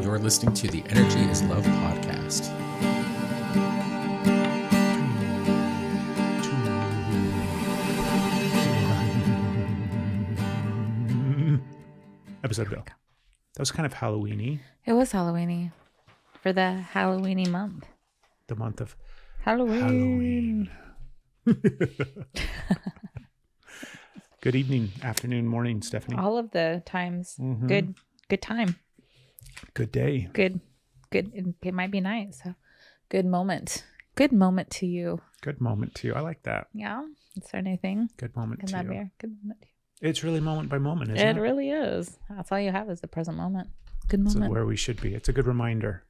You're listening to the Energy is Love podcast. Episode go. That was kind of Halloween-y. It was Halloween-y for the Halloween-y month. The month of Halloween. Good evening, afternoon, morning, Stephanie. All of the times. Mm-hmm. Good time. Good day. Good. It might be night. So good moment. Good moment to you. Good moment to you. I like that. Yeah. Is there anything? Good moment Can to that you. be a good moment to you? It's really moment by moment, isn't it? It really is. That's all you have is the present moment. Good This is moment. where we should be. It's a good reminder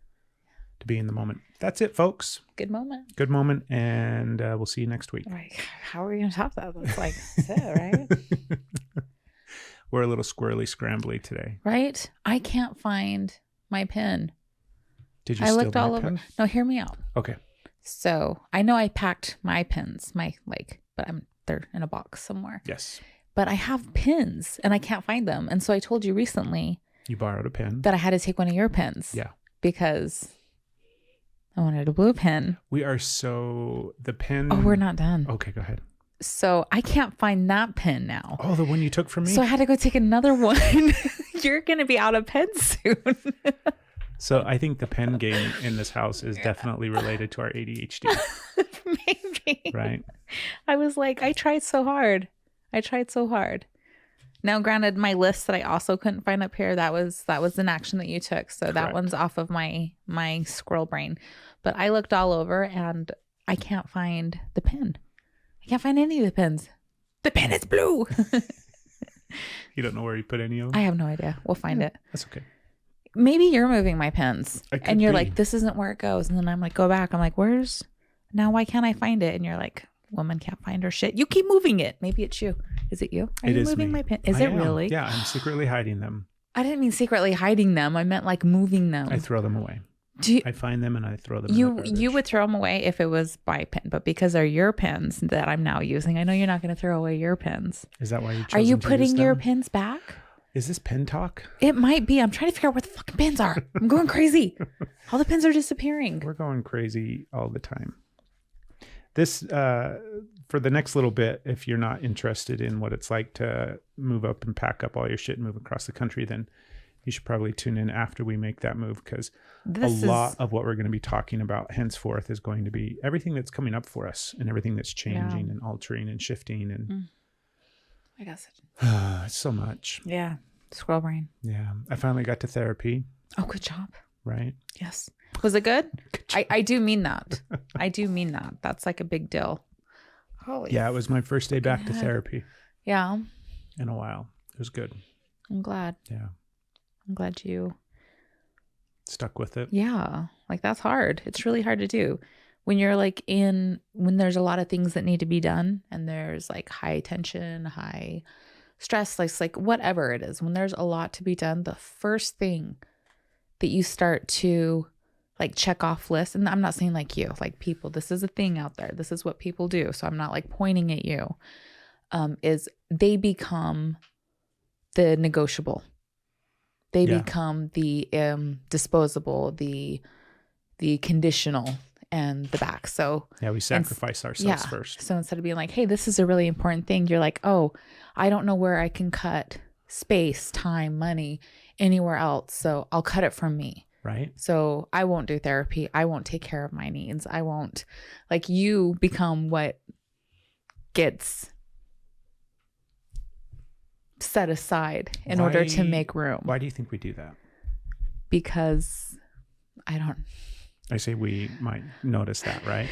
to be in the moment. That's it, folks. Good moment. Good moment, and we'll see you next week. Right. How are we going to top that? That's like, that's it, right? We're a little squirrely, scrambly today. Right? I can't find my pen. Did you I steal looked my all pen? over. No, hear me out. Okay. So I know I packed my pins, but they're in a box somewhere. Yes. But I have pins and I can't find them. And so I told you recently You borrowed a pen. that I had to take one of your pins. Yeah. Because I wanted a blue pen. The pen. Oh, we're not done. Okay, go ahead. So I can't find that pen now. Oh, the one you took from me? So I had to go take another one. You're going to be out of pens soon. So I think the pen game in this house is definitely related to our ADHD. Maybe. Right? I was like, I tried so hard. Now, granted, my list that I also couldn't find up here, that was an action that you took. So Correct. that one's off of my squirrel brain. But I looked all over and I can't find the pen. I can't find any of the pens. The pen is blue. You don't know where you put any of them? I have no idea. We'll find it. That's okay. Maybe you're moving my pens I could and you're be. like, this isn't where it goes. And then I'm like, go back. I'm like, why can't I find it? And you're like, woman can't find her shit. You keep moving it. Maybe it's you. Is it you? Are It you is moving me. my pen? Is I it am. really? Yeah, I'm secretly hiding them. I didn't mean secretly hiding them. I meant like moving them. I throw them away. Do you, I find them and I throw them in the you garbage. would throw them away if it was my pen, but because they're your pens that I'm now using, I know you're not going to throw away your pens. Is that why you chose Are you to use putting your them? pens back? Is this pen talk? It might be. I'm trying to figure out where the fucking pens are. I'm going crazy. All the pens are disappearing. We're going crazy all the time. This, for the next little bit, if you're not interested in what it's like to move up and pack up all your shit and move across the country, then you should probably tune in after we make that move, because a lot of what we're going to be talking about henceforth is going to be everything that's coming up for us and everything that's changing and altering and shifting. And I guess. it's so much. Yeah. Squirrel brain. Yeah. I finally got to therapy, Oh, good job. right? Yes. Was it good? I do mean that. I do mean that. That's like a big deal. Holy. Yeah, it was my first day back to therapy Yeah. in a while. It was good. I'm glad. Yeah. I'm glad you. Stuck with it. Yeah. Like that's hard. It's really hard to do when you're like when there's a lot of things that need to be done and there's like high tension, high stress, like whatever it is, when there's a lot to be done, the first thing that you start to like check off lists, and I'm not saying like you, like people, this is a thing out there. This is what people do. So I'm not like pointing at you, is they become the negotiable. They become the disposable, the conditional, and the back. So yeah, we sacrifice ourselves first. So instead of being like, hey, this is a really important thing, you're like, oh, I don't know where I can cut space, time, money anywhere else. So I'll cut it from me. Right. So I won't do therapy. I won't take care of my needs. I won't, like, you become what gets set aside in order to make room. Why do you think we do that? Because I say we might notice that, right?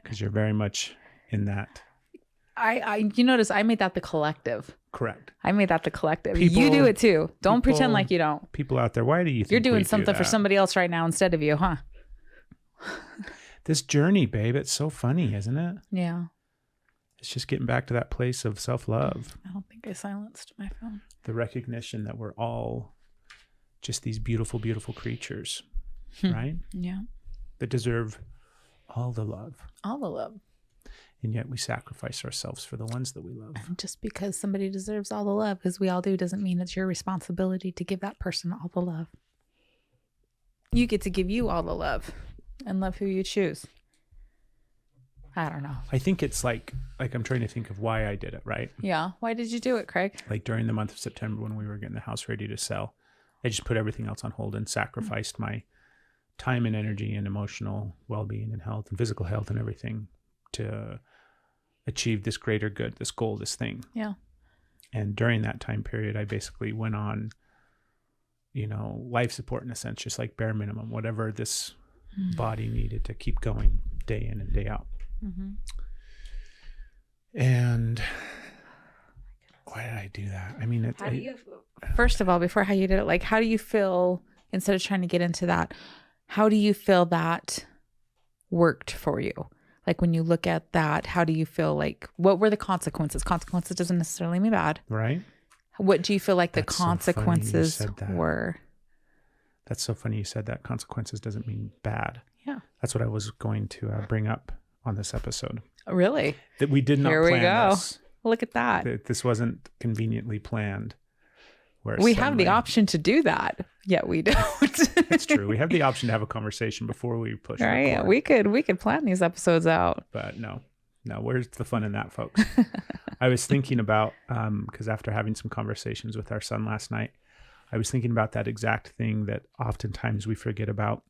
Because you're very much in that. you notice I made that the collective. Correct. I made that the collective. People- you do it too. Don't people- pretend like you don't. People out there, why do you think You're doing we do something for that? somebody else right now instead of you, huh? This journey, babe, it's so funny, isn't it? Yeah. It's just getting back to that place of self-love. I don't think I silenced my phone. The recognition that we're all just these beautiful, beautiful creatures, right? Yeah. That deserve all the love. All the love. And yet we sacrifice ourselves for the ones that we love. Just because somebody deserves all the love, because we all do, doesn't mean it's your responsibility to give that person all the love. You get to give you all the love and love who you choose. I don't know. I think it's like I'm trying to think of why I did it, right? Yeah. Why did you do it, Craig? Like during the month of September when we were getting the house ready to sell, I just put everything else on hold and sacrificed my time and energy and emotional well-being and health and physical health and everything to achieve this greater good, this goal, this thing. Yeah. And during that time period, I basically went on, life support in a sense, just like bare minimum, whatever this body needed to keep going day in and day out. Mm-hmm. And why did I do that? I mean, first of all, before how you did it, like, how do you feel, instead of trying to get into that, how do you feel that worked for you? Like, when you look at that, how do you feel like, what were the consequences? Consequences doesn't necessarily mean bad. Right. What do you feel like That's the consequences so were? That's so funny you said that. Consequences doesn't mean bad. Yeah. That's what I was going to bring up on this episode. Really? That we did not Here plan we go. this. Look at that. This wasn't conveniently planned. We have the option to do that, yet we don't. It's true. We have the option to have a conversation before we push right? record. We could plan these episodes out. But no, where's the fun in that, folks? I was thinking about, because after having some conversations with our son last night, I was thinking about that exact thing that oftentimes we forget about.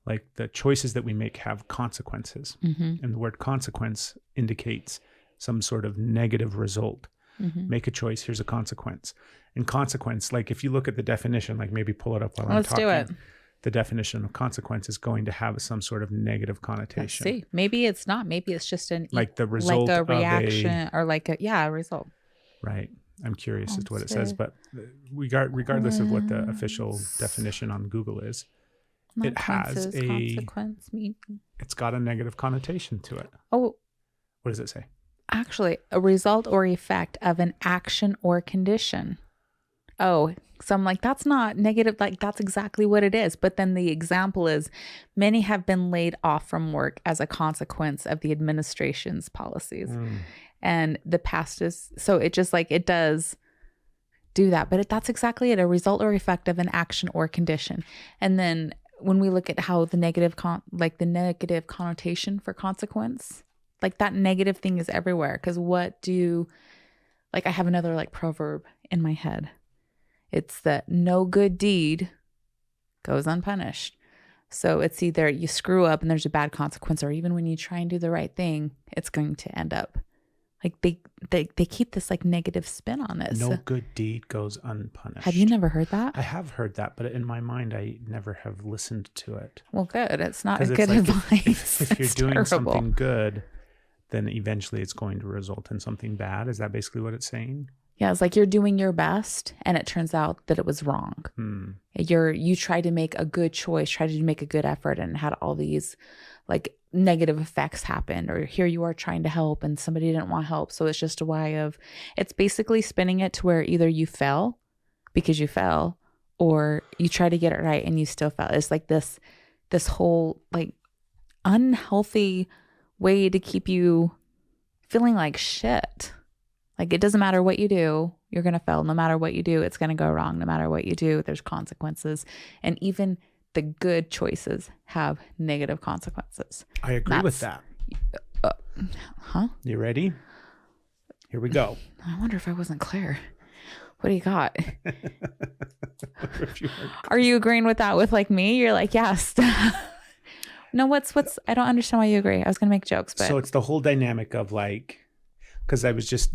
Like, the choices that we make have consequences. Mm-hmm. And the word consequence indicates some sort of negative result. Mm-hmm. Make a choice, here's a consequence. And consequence, like if you look at the definition, like maybe pull it up while I'm talking. Let's do it. The definition of consequence is going to have some sort of negative connotation. Let's see. Maybe it's not. Maybe it's just like the result, like a reaction, or like a result. Right. I'm curious as to what it says, but regardless of what the official definition on Google is, it has consequence meaning. It's got a negative connotation to it. Oh, what does it say? Actually, a result or effect of an action or condition. Oh, so I'm like, that's not negative. Like, that's exactly what it is. But then the example is, many have been laid off from work as a consequence of the administration's policies. And the past is, so it just like, it does do that. But that's exactly it. A result or effect of an action or condition. And then when we look at how the negative connotation for consequence, like that negative thing is everywhere. Because I have another like proverb in my head. It's that no good deed goes unpunished. So it's either you screw up and there's a bad consequence, or even when you try and do the right thing, it's going to end up like they keep this like negative spin on this. No good deed goes unpunished. Have you never heard that? I have heard that, but in my mind, I never have listened to it. Well, good. It's not good advice. If you're doing something good, then eventually it's going to result in something bad. Is that basically what it's saying? Yeah, it's like you're doing your best and it turns out that it was wrong. You tried to make a good choice, tried to make a good effort, and had all these like negative effects happen. Or here you are trying to help and somebody didn't want help. So it's just a way of, it's basically spinning it to where either you fell because you fell, or you try to get it right and you still fell. It's like this whole like unhealthy way to keep you feeling like shit. Like, it doesn't matter what you do, you're going to fail. No matter what you do, it's going to go wrong. No matter what you do, there's consequences. And even the good choices have negative consequences. I agree with that. You ready? Here we go. I wonder if I wasn't clear. What do you got? Are you agreeing with that with like me? You're like, yes. No, what's I don't understand why you agree. I was going to make jokes, but. So it's the whole dynamic of like, because I was just,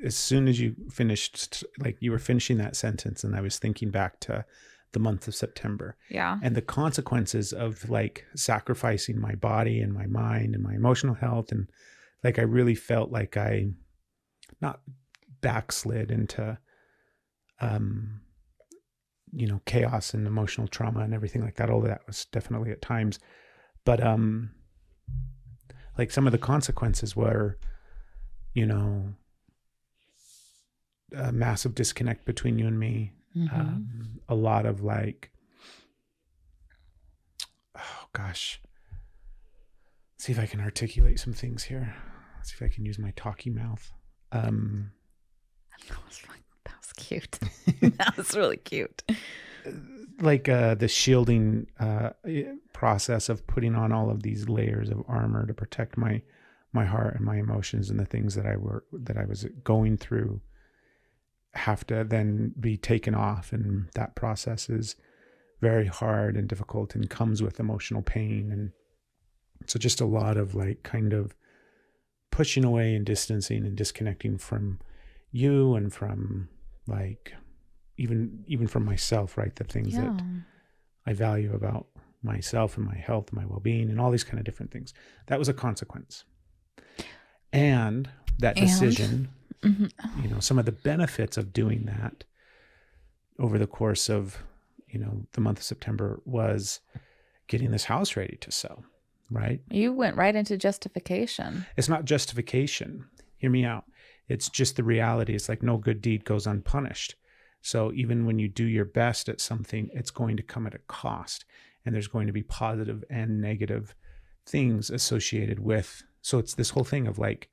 as soon as you finished, like you were finishing that sentence, and I was thinking back to the month of September. Yeah. And the consequences of like sacrificing my body and my mind and my emotional health. And like, I really felt like I not backslid into, chaos and emotional trauma and everything like that. All of that was definitely at times. But like some of the consequences were, a massive disconnect between you and me. A lot of like, oh gosh, let's see if I can articulate some things here. Let's see if I can use my talky mouth. That was cute. That was really cute. like the shielding process of putting on all of these layers of armor to protect my heart and my emotions and the things that I was going through have to then be taken off, and that process is very hard and difficult and comes with emotional pain. And so just a lot of like kind of pushing away and distancing and disconnecting from you and from like even from myself, right? The things that I value about myself and my health and my well-being and all these kind of different things. That was a consequence. And that decision, you know, some of the benefits of doing that over the course of, you know, the month of September was getting this house ready to sell, right? You went right into justification. It's not justification. Hear me out. It's just the reality. It's like no good deed goes unpunished. So even when you do your best at something, it's going to come at a cost, and there's going to be positive and negative things associated with. So it's this whole thing of like,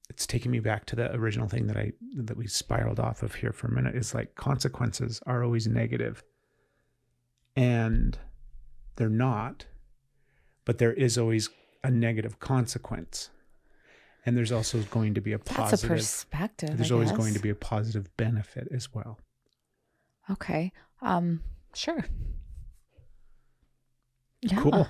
it's taking me back to the original thing that we spiraled off of here for a minute, is like consequences are always negative, and they're not, but there is always a negative consequence. And there's also going to be a positive. That's a perspective. There's always going to be a positive benefit as well. Okay. Sure. Yeah. Cool.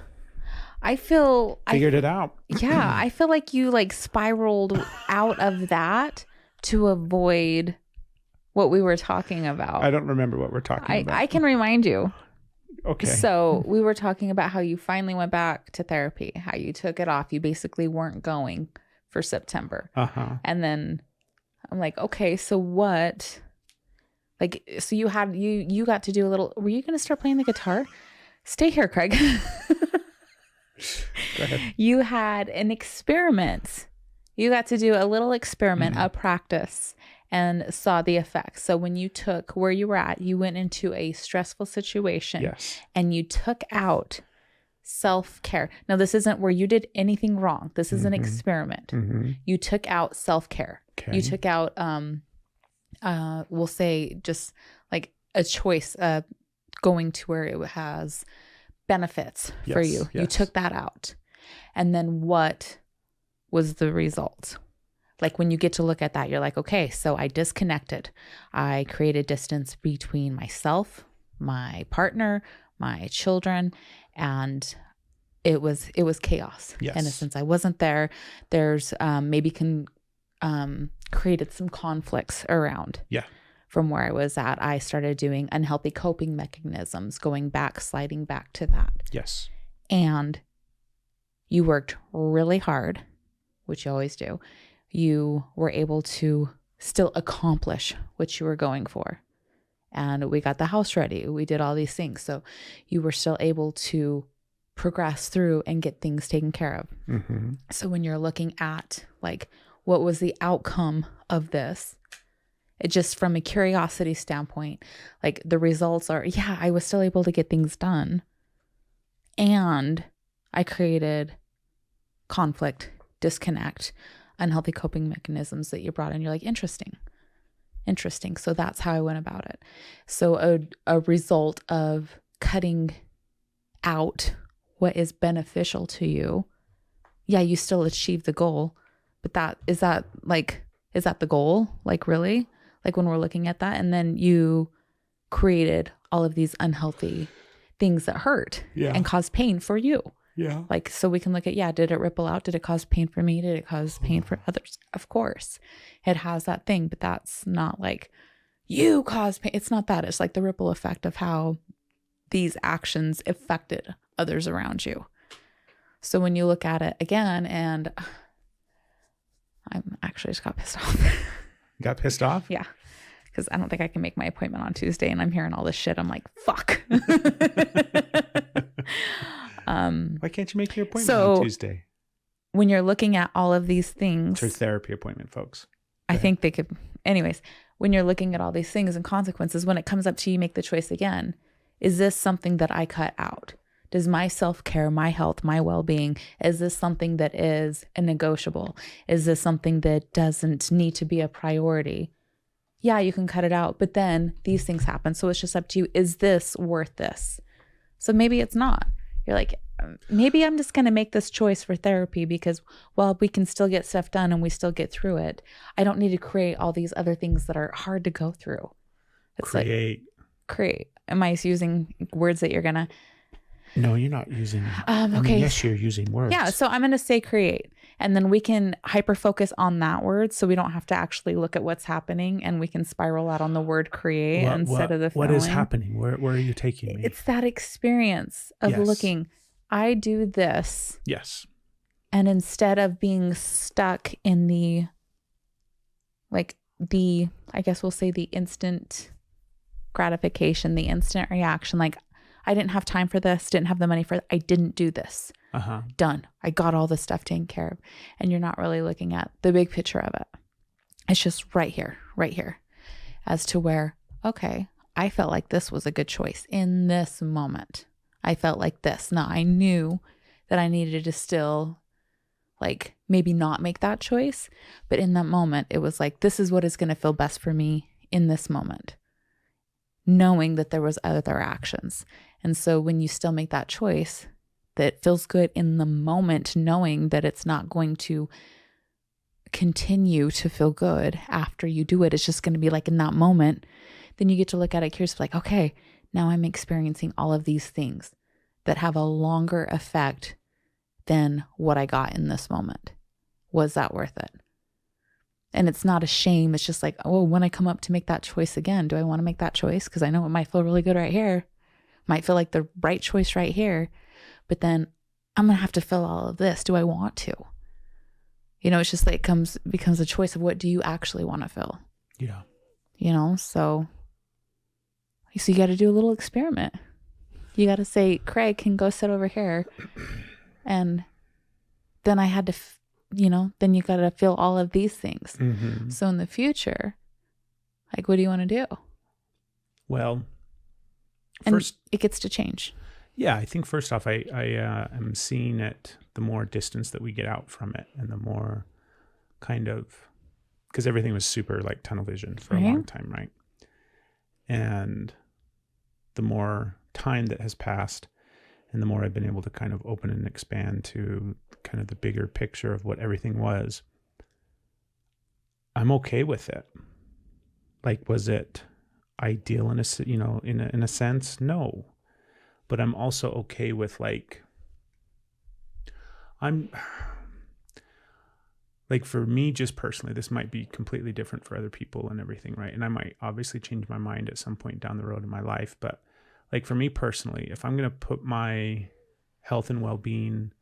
I feel figured it out. Yeah, I feel like you like spiraled out of that to avoid what we were talking about. I don't remember what we're talking about. I can remind you. Okay. So we were talking about how you finally went back to therapy, how you took it off. You basically weren't going for September. And then I'm like, okay, so what? Like, so you got to do a little, were you going to start playing the guitar? Stay here, Craig. Go ahead. You had an experiment. You got to do a little experiment, a practice, and saw the effects. So when you took where you were at, you went into a stressful situation. Yes. And you took out self-care. Now, this isn't where you did anything wrong. This is an experiment. You took out self-care. Okay. You took out, we'll say just like a choice, going to where it has benefits for you. Yes. You took that out. And then what was the result? Like when you get to look at that, you're like, okay, so I disconnected. I created distance between myself, my partner, my children, and it was chaos. Yes. In a sense, I wasn't there. There's maybe created some conflicts around. Yeah. From where I was at, I started doing unhealthy coping mechanisms, sliding back to that. Yes. And you worked really hard, which you always do. You were able to still accomplish what you were going for. And we got the house ready. We did all these things. So you were still able to progress through and get things taken care of. So when you're looking at like, what was the outcome of this? It just from a curiosity standpoint, like the results are, yeah, I was still able to get things done. And I created conflict, disconnect, unhealthy coping mechanisms that you brought in. You're like, interesting. So that's how I went about it. So a result of cutting out what is beneficial to you. Yeah, you still achieve the goal, but is that the goal? Like really? Like when we're looking at that, and then you created all of these unhealthy things that hurt and cause pain for you. Yeah. Like, so we can look at, did it ripple out? Did it cause pain for me? Did it cause pain for others? Of course it has that thing, but that's not like you caused pain. It's not that. It's like the ripple effect of how these actions affected others around you. So when you look at it again, and I'm actually just got pissed off. Got pissed off? Yeah. Because I don't think I can make my appointment on Tuesday, and I'm hearing all this shit. I'm like, fuck. Why can't you make your appointment on Tuesday? When you're looking at all of these things. It's your therapy appointment, folks. I think they could. Anyways, when you're looking at all these things and consequences, when it comes up to you, make the choice again. Is this something that I cut out? Does my self-care, my health, my well-being, is this something that is a negotiable? Is this something that doesn't need to be a priority? yeah, you can cut it out, but then these things happen. So it's just up to you. Is this worth this? So maybe it's not. You're like, maybe I'm just going to make this choice for therapy because, well, we can still get stuff done and we still get through it. I don't need to create all these other things that are hard to go through. It's Create. Create. Am I using words that you're going to? No, you're not using. Okay. I mean, yes, you're using words. Yeah. So I'm going to say create. And then we can hyper focus on that word so we don't have to actually look at what's happening and we can spiral out on the word create instead of the feeling. What is happening? Where are you taking me? It's that experience of looking, I do this. Yes. And instead of being stuck in the, I guess we'll say the instant gratification, the instant reaction, like I didn't have time for this, didn't have the money for it, I didn't do this. Done. I got all this stuff taken care of. And you're not really looking at the big picture of it. It's just right here, as to where, okay, I felt like this was a good choice in this moment. I felt like this. Now I knew that I needed to still maybe not make that choice. But in that moment, it was like, this is what is going to feel best for me in this moment, knowing that there was other actions. And so when you still make that choice, that feels good in the moment, knowing that it's not going to continue to feel good after you do it. It's just going to be like in that moment. Then you get to look at it curiously, like, okay, now I'm experiencing all of these things that have a longer effect than what I got in this moment. Was that worth it? And it's not a shame. It's just like, oh, when I come up to make that choice again, do I want to make that choice? Because I know it might feel really good right here. Might feel like the right choice right here. But then I'm going to have to feel all of this. Do I want to? It's just like becomes a choice of what do you actually want to feel? Yeah. So you got to do a little experiment. You got to say, Craig can go sit over here. And then I had to, then you got to feel all of these things. Mm-hmm. So in the future, what do you want to do? Well, first, and it gets to change. Yeah, I think first off, I am seeing it, the more distance that we get out from it and the more kind of, because everything was super tunnel vision for a long time, right? And the more time that has passed and the more I've been able to kind of open and expand to kind of the bigger picture of what everything was, I'm okay with it. Was it ideal in a sense? No. But I'm also okay with for me, just personally, this might be completely different for other people and everything, right? And I might obviously change my mind at some point down the road in my life. But for me personally, if I'm going to put my health and well-being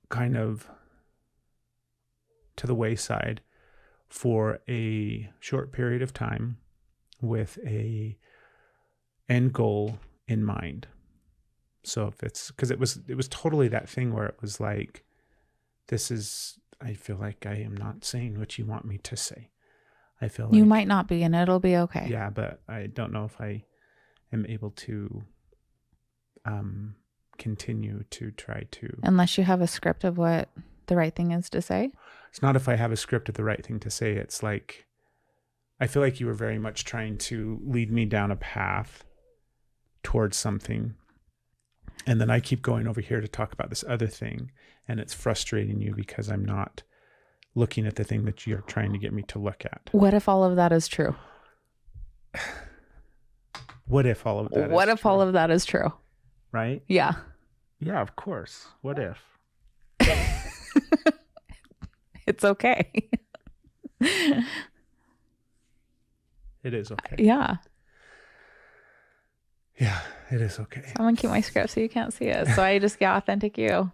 kind of to the wayside for a short period of time with a end goal in mind. So if it's because it was totally that thing where it was like, I feel like I am not saying what you want me to say. I feel you might not be, and it'll be okay. Yeah, but I don't know if I am able to continue to try to, unless you have a script of what the right thing is to say. It's not if I have a script of the right thing to say. It's I feel like you were very much trying to lead me down a path towards something, and then I keep going over here to talk about this other thing, and it's frustrating you because I'm not looking at the thing that you're trying to get me to look at. What if all of that is true? What if all of that What if all of that is true? Right? Yeah. Yeah, of course. What if? It's okay. It is okay. Yeah. Yeah, it is okay. I'm going to keep my script so you can't see it. So I just get authentic you.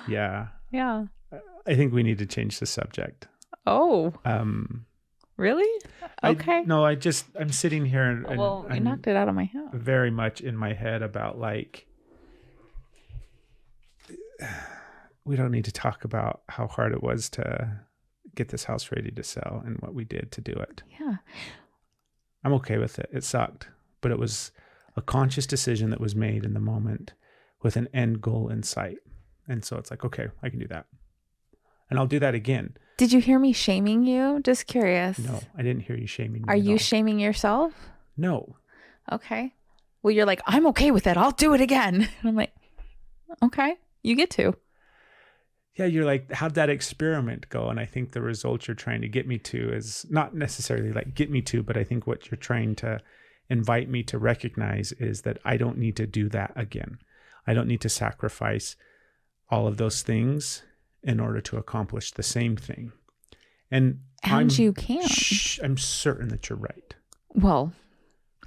Yeah. Yeah. I think we need to change the subject. Oh. Really? Okay. I'm sitting here and well, you knocked it out of my head. Very much in my head about we don't need to talk about how hard it was to get this house ready to sell and what we did to do it. Yeah. I'm okay with it. It sucked, but it was a conscious decision that was made in the moment with an end goal in sight. And so it's okay, I can do that. And I'll do that again. Did you hear me shaming you? Just curious. No, I didn't hear you shaming me. Are you shaming yourself? No. Okay. Well, you're like, I'm okay with it. I'll do it again. And I'm like, okay, you get to. Yeah, you're like, how'd that experiment go? And I think the result you're trying to get me to is not necessarily like get me to, but I think what you're trying to invite me to recognize is that I don't need to do that again. I don't need to sacrifice all of those things in order to accomplish the same thing. And you can. I'm certain that you're right. Well,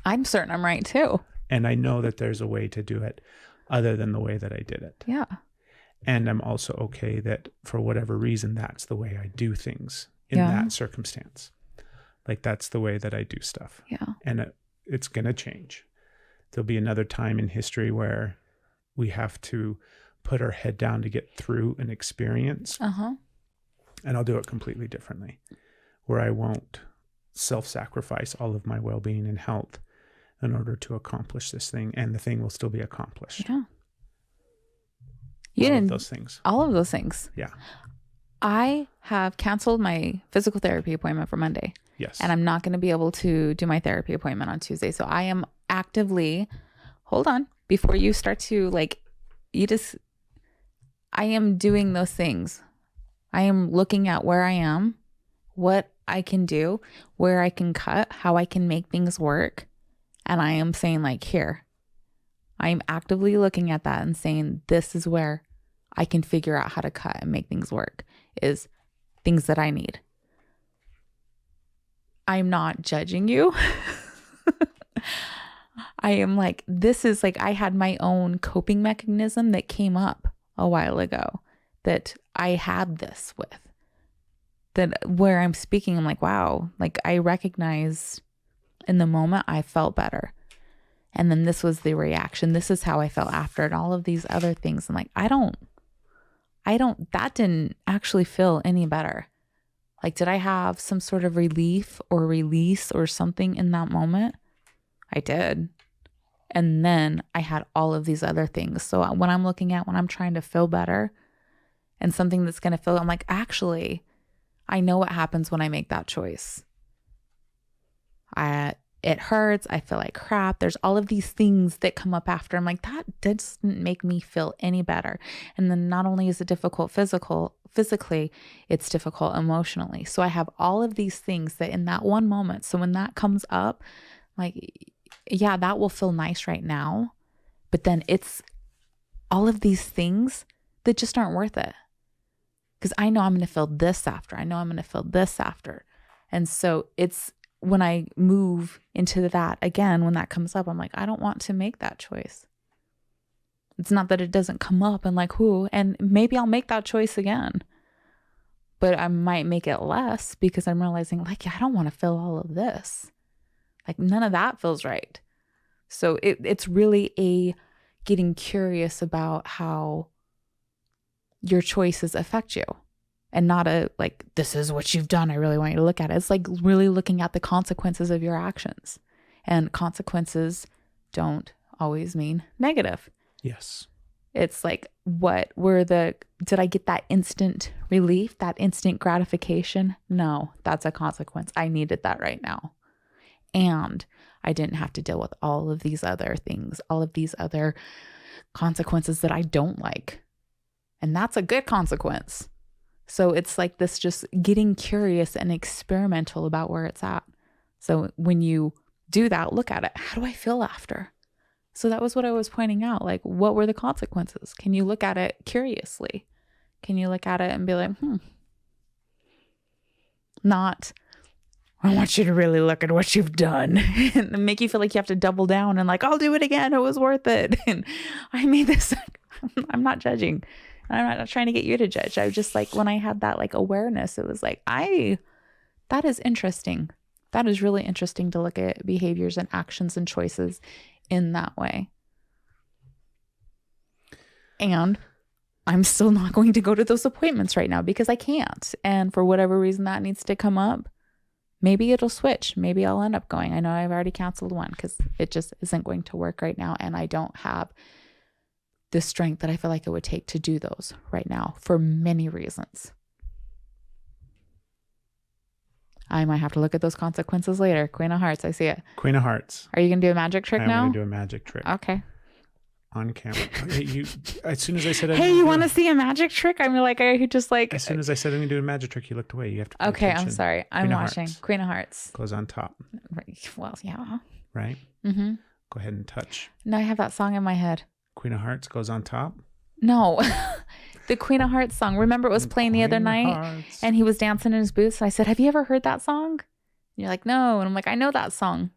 I'm certain I'm right too. And I know that there's a way to do it other than the way that I did it. Yeah. And I'm also okay that for whatever reason, that's the way I do things in that circumstance. Like that's the way that I do stuff. Yeah. And it's going to change. There'll be another time in history where we have to put our head down to get through an experience. Uh-huh. And I'll do it completely differently, where I won't self-sacrifice all of my well-being and health in order to accomplish this thing. And the thing will still be accomplished. Yeah. All of those things. All of those things. Yeah. I have canceled my physical therapy appointment for Monday. Yes. And I'm not going to be able to do my therapy appointment on Tuesday. So I am actively, hold on, before you start to I am doing those things. I am looking at where I am, what I can do, where I can cut, how I can make things work. And I am saying like, here, I'm actively looking at that and saying, this is where I can figure out how to cut and make things work, is things that I need. I'm not judging you. I am like, this is like, I had my own coping mechanism that came up a while ago that I had this with. That where I'm speaking, I'm like, wow, like I recognize in the moment I felt better. And then this was the reaction. This is how I felt after, and all of these other things. I'm like, that didn't actually feel any better. Like, did I have some sort of relief or release or something in that moment? I did. And then I had all of these other things. So when I'm looking at, when I'm trying to feel better and something that's going to feel, I'm like, actually, I know what happens when I make that choice. It hurts. I feel like crap. There's all of these things that come up after. I'm like, that doesn't make me feel any better. And then not only is it difficult physically, it's difficult emotionally. So I have all of these things that in that one moment. So when that comes up, like, yeah, that will feel nice right now. But then it's all of these things that just aren't worth it. Because I know I'm going to feel this after. I know I'm going to feel this after. And so it's when I move into that again, when that comes up, I'm like, I don't want to make that choice. It's not that it doesn't come up and like, who, and maybe I'll make that choice again, but I might make it less because I'm realizing like, I don't want to feel all of this. Like none of that feels right. So it's really a getting curious about how your choices affect you. And not a like, this is what you've done. I really want you to look at it. It's like really looking at the consequences of your actions. And consequences don't always mean negative. Yes. It's like, did I get that instant relief, that instant gratification? No, that's a consequence. I needed that right now. And I didn't have to deal with all of these other things, all of these other consequences that I don't like. And that's a good consequence. So it's like this just getting curious and experimental about where it's at. So when you do that, look at it. How do I feel after? So that was what I was pointing out. Like, what were the consequences? Can you look at it curiously? Can you look at it and be like, not, I want you to really look at what you've done and make you feel like you have to double down and like, I'll do it again. It was worth it. And I made this, I'm not judging. I'm not trying to get you to judge. I was just like, when I had that like awareness, it was like, that is interesting. That is really interesting to look at behaviors and actions and choices in that way. And I'm still not going to go to those appointments right now because I can't. And for whatever reason that needs to come up, maybe it'll switch. Maybe I'll end up going. I know I've already canceled one because it just isn't going to work right now. And I don't have the strength that I feel like it would take to do those right now for many reasons. I might have to look at those consequences later. Queen of Hearts. I see it. Queen of Hearts. Are you going to do a magic trick now? I'm going to do a magic trick. Okay. On camera. Hey, as soon as I said, hey, you want to see a magic trick? I'm like, I just like. As soon as I said I'm going to do a magic trick, you looked away. You have to. Okay, attention. I'm sorry. I'm watching. Queen of Hearts Goes on top. Right. Well, yeah. Right. Mm-hmm. Go ahead and touch. No, I have that song in my head. Queen of Hearts goes on top. No, the Queen of Hearts song. Remember, it was playing the other night, and he was dancing in his boots. And I said, "Have you ever heard that song?" And you're like, "No," and I'm like, "I know that song."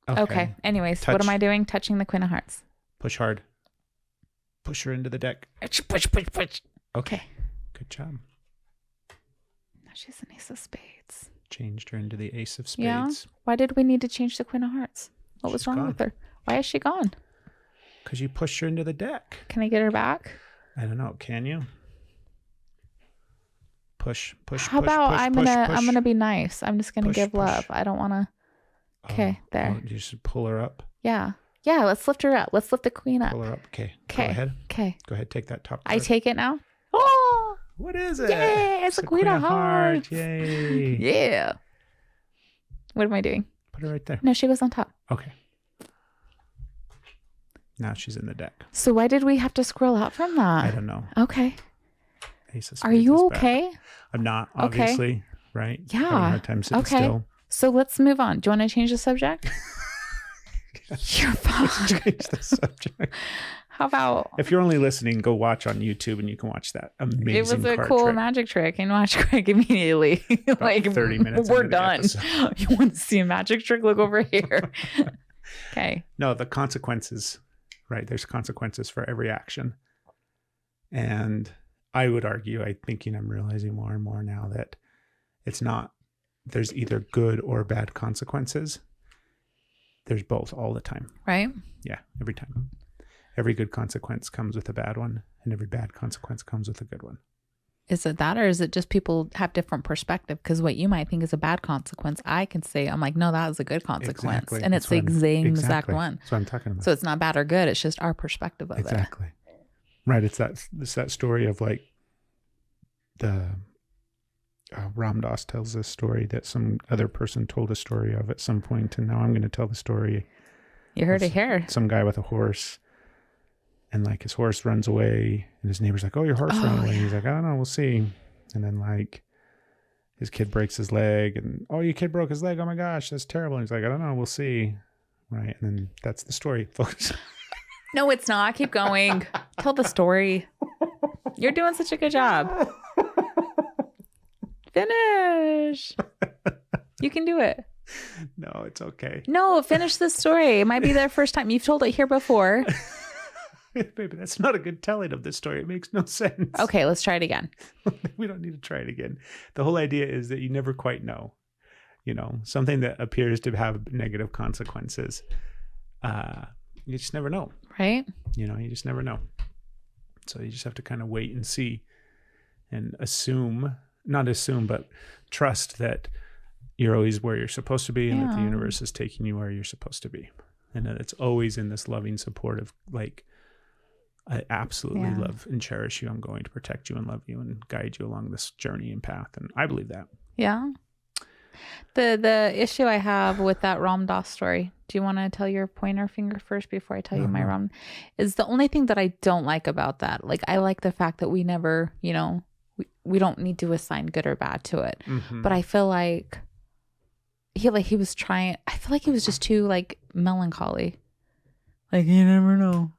Okay. Anyways, what am I doing? Touching the Queen of Hearts. Push hard. Push her into the deck. Push. Okay. Good job. Now she's an ace of spades. Changed her into the ace of spades. Yeah. Why did we need to change the Queen of Hearts? What was wrong with her? Why is she gone? Because you pushed her into the deck. Can I get her back? I don't know. Can you? Push. How about I'm gonna be nice. I'm just gonna give love. I don't want to. Okay, there. You should pull her up. Yeah. Let's lift her up. Let's lift the queen up. Pull her up. Okay. Go ahead. Okay. Go ahead. Take that top card. I take it now. Oh, what is it? Yay! It's a Queen of Hearts. Yay! Yeah. What am I doing? Put her right there. No, she goes on top. Okay. Now she's in the deck. So why did we have to scroll out from that? I don't know. Okay. Ace of spades. Are you okay? Back. I'm not, obviously. Okay. Right? Yeah. Having a hard time sitting still. So let's move on. Do you want to change the subject? You're fine. Change the subject. How about if you're only listening, go watch on YouTube and you can watch that amazing. It was a cool trick. magic trick and watch Craig immediately. Like 30 minutes. We're done. You want to see a magic trick? Look over here. Okay. No, the consequences, right? There's consequences for every action. And I would argue, I'm realizing more and more now that it's not, there's either good or bad consequences. There's both all the time. Right? Yeah, every time. Every good consequence comes with a bad one, and every bad consequence comes with a good one. Is it that, or is it just people have different perspective? Because what you might think is a bad consequence, I can say, I'm like, no, that was a good consequence. Exactly. And it's the exact one. That's what I'm talking about. So it's not bad or good. It's just our perspective of it. Exactly. Right. It's that story of like the Ram Dass tells this story that some other person told a story of at some point, and now I'm going to tell the story. You heard it here. Some guy with a horse, and like his horse runs away, and his neighbor's like, "Oh, your horse ran away." Yeah. He's like, "I don't know, we'll see." And then like his kid breaks his leg, and "Oh, your kid broke his leg. Oh my gosh, that's terrible." And he's like, "I don't know, we'll see." Right, and then that's the story, folks. No, it's not. Keep going. Tell the story. You're doing such a good job. Finish. You can do it. No, it's okay. No, finish the story. It might be their first time. You've told it here before. Baby, that's not a good telling of this story. It makes no sense. Okay, let's try it again. We don't need to try it again. The whole idea is that you never quite know. You know, something that appears to have negative consequences. You just never know. Right? You know, you just never know. So you just have to kind of wait and see and not assume, but trust that you're always where you're supposed to be and that the universe is taking you where you're supposed to be. And that it's always in this loving, supportive, like, I absolutely love and cherish you. I'm going to protect you and love you and guide you along this journey and path. And I believe that. Yeah. The issue I have with that Ram Dass story, do you want to tell your pointer finger first before I tell you my Ram? Is the only thing that I don't like about that. Like, I like the fact that we never, you know, we don't need to assign good or bad to it. Mm-hmm. But I feel like he was trying, I feel like he was just too like melancholy. Like, you never know.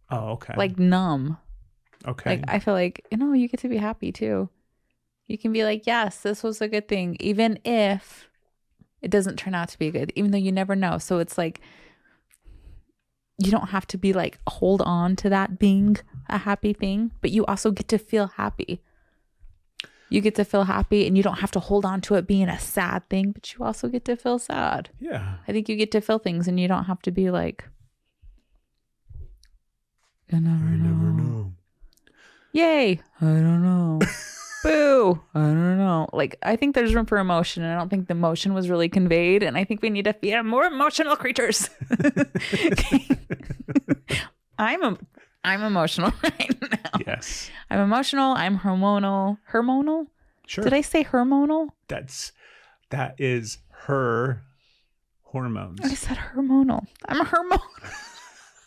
Oh, okay. Like numb. Okay. Like, I feel like, you know, you get to be happy too. You can be like, yes, this was a good thing, even if it doesn't turn out to be good, even though you never know. So it's like, you don't have to be like, hold on to that being a happy thing, but you also get to feel happy. You get to feel happy and you don't have to hold on to it being a sad thing, but you also get to feel sad. Yeah. I think you get to feel things and you don't have to be like, you never know. Yay. I don't know. Boo. I don't know. Like, I think there's room for emotion, and I don't think the emotion was really conveyed, and I think we need to be more emotional creatures. I'm emotional right now. Yes. I'm emotional. I'm hormonal. Hermonal? Sure. Did I say hormonal? That is her hormones. I said hormonal. I'm a hormonal.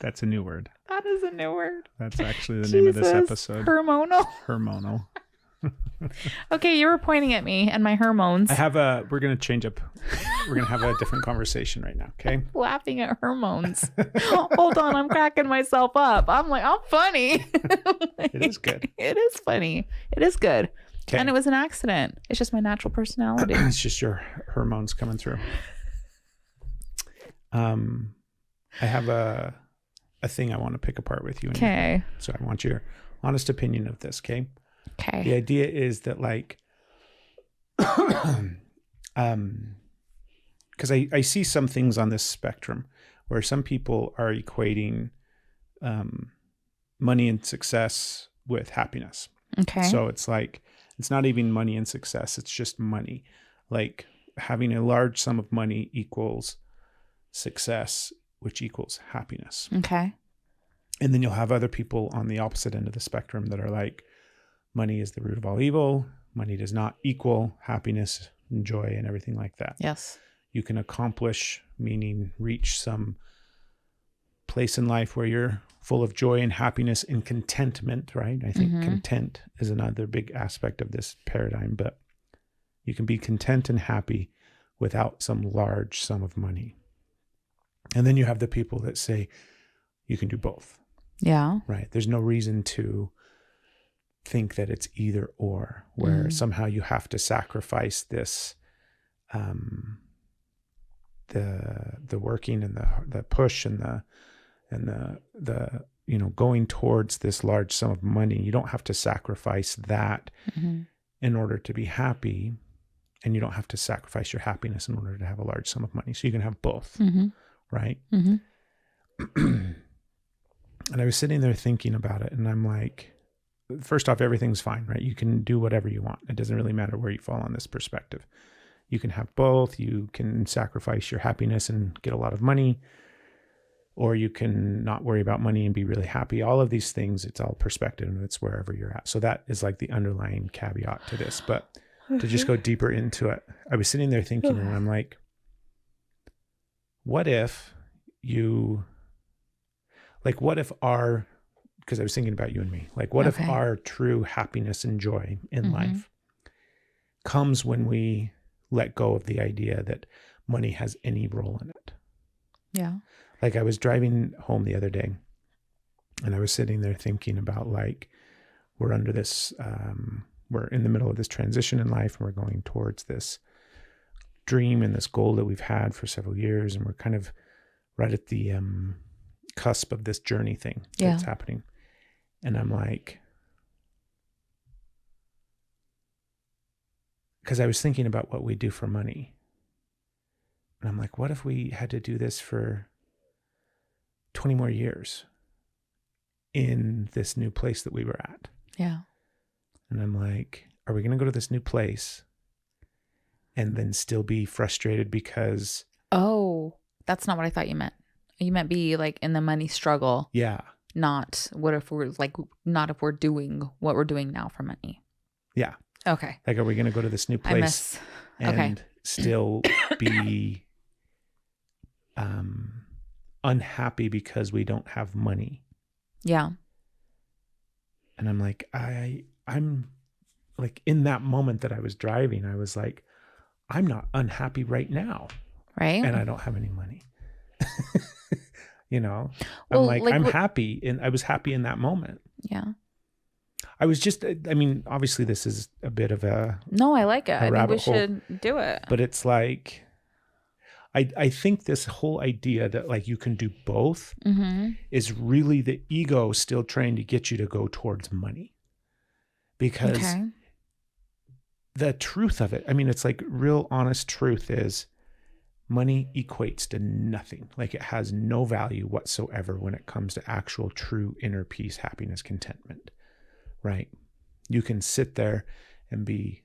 That's a new word. That is a new word. That's actually the name of this episode. Hormonal. Hormonal. Okay, you were pointing at me and my hormones. We're going to change up. We're going to have a different conversation right now. Okay. Laughing at hormones. Hold on. I'm cracking myself up. I'm like, I'm funny. It is good. It is funny. It is good. Okay. And it was an accident. It's just my natural personality. It's just your hormones coming through. I have a thing I want to pick apart with you. Okay. So I want your honest opinion of this. Okay. Okay. The idea is that like, because I see some things on this spectrum where some people are equating money and success with happiness. Okay. So it's like, it's not even money and success. It's just money. Like having a large sum of money equals success, which equals happiness. Okay. And then you'll have other people on the opposite end of the spectrum that are like, money is the root of all evil. Money does not equal happiness and joy and everything like that. Yes. You can accomplish, meaning reach some place in life where you're full of joy and happiness and contentment, right? I think content is another big aspect of this paradigm, but you can be content and happy without some large sum of money. And then you have the people that say you can do both. Yeah. Right. There's no reason to think that it's either or, where somehow you have to sacrifice this, the working and the push and the going towards this large sum of money. You don't have to sacrifice that in order to be happy, and you don't have to sacrifice your happiness in order to have a large sum of money. So you can have both, right? And I was sitting there thinking about it, and I'm like, first off, everything's fine, right? You can do whatever you want. It doesn't really matter where you fall on this perspective. You can have both. You can sacrifice your happiness and get a lot of money, or you can not worry about money and be really happy. All of these things, it's all perspective, and it's wherever you're at. So that is like the underlying caveat to this. But to just go deeper into it, I was sitting there thinking, and I'm like, what if because I was thinking about you and me, like what if our true happiness and joy in life comes when we let go of the idea that money has any role in it? Yeah. Like I was driving home the other day, and I was sitting there thinking about like, we're under this, we're in the middle of this transition in life, and we're going towards this dream and this goal that we've had for several years. And we're kind of right at the cusp of this journey thing that's happening. And I'm like, because I was thinking about what we do for money. And I'm like, what if we had to do this for 20 more years in this new place that we were at? Yeah. And I'm like, are we going to go to this new place and then still be frustrated because... Oh, that's not what I thought you meant. You meant be like in the money struggle. Yeah. Not what if we're like, not if we're doing what we're doing now for money. Yeah. Okay. Like, are we going to go to this new place and still be unhappy because we don't have money? Yeah. And I'm like, I'm like, in that moment that I was driving, I was like, I'm not unhappy right now. Right. And I don't have any money. Well, I'm like I'm happy. And I was happy in that moment. Yeah. I was just, I mean, obviously this is a bit of a... No, I like it. I think we hole. should do it. But it's like, I think this whole idea that like you can do both is really the ego still trying to get you to go towards money. Because the truth of it, I mean, it's like real honest truth is money equates to nothing. Like it has no value whatsoever when it comes to actual true inner peace, happiness, contentment, right? You can sit there and be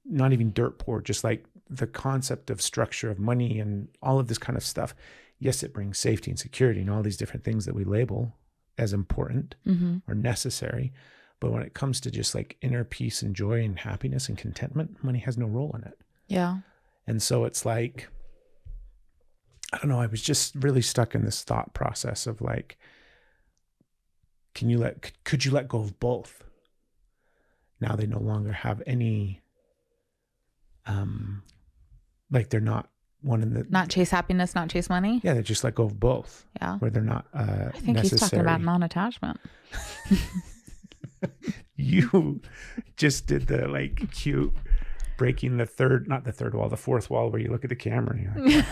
not even dirt poor, just like the concept of structure of money and all of this kind of stuff. Yes, it brings safety and security and all these different things that we label as important or necessary, But when it comes to just like inner peace and joy and happiness and contentment, money has no role in it. Yeah. And so it's like, I don't know, I was just really stuck in this thought process of like, could you let go of both? Now they no longer have any, like they're not one in the... Not chase happiness, not chase money? Yeah, they just let go of both. Yeah. Where they're not I think necessary. he's talking about non-attachment. You just did the like cute breaking the fourth wall where you look at the camera and you're like,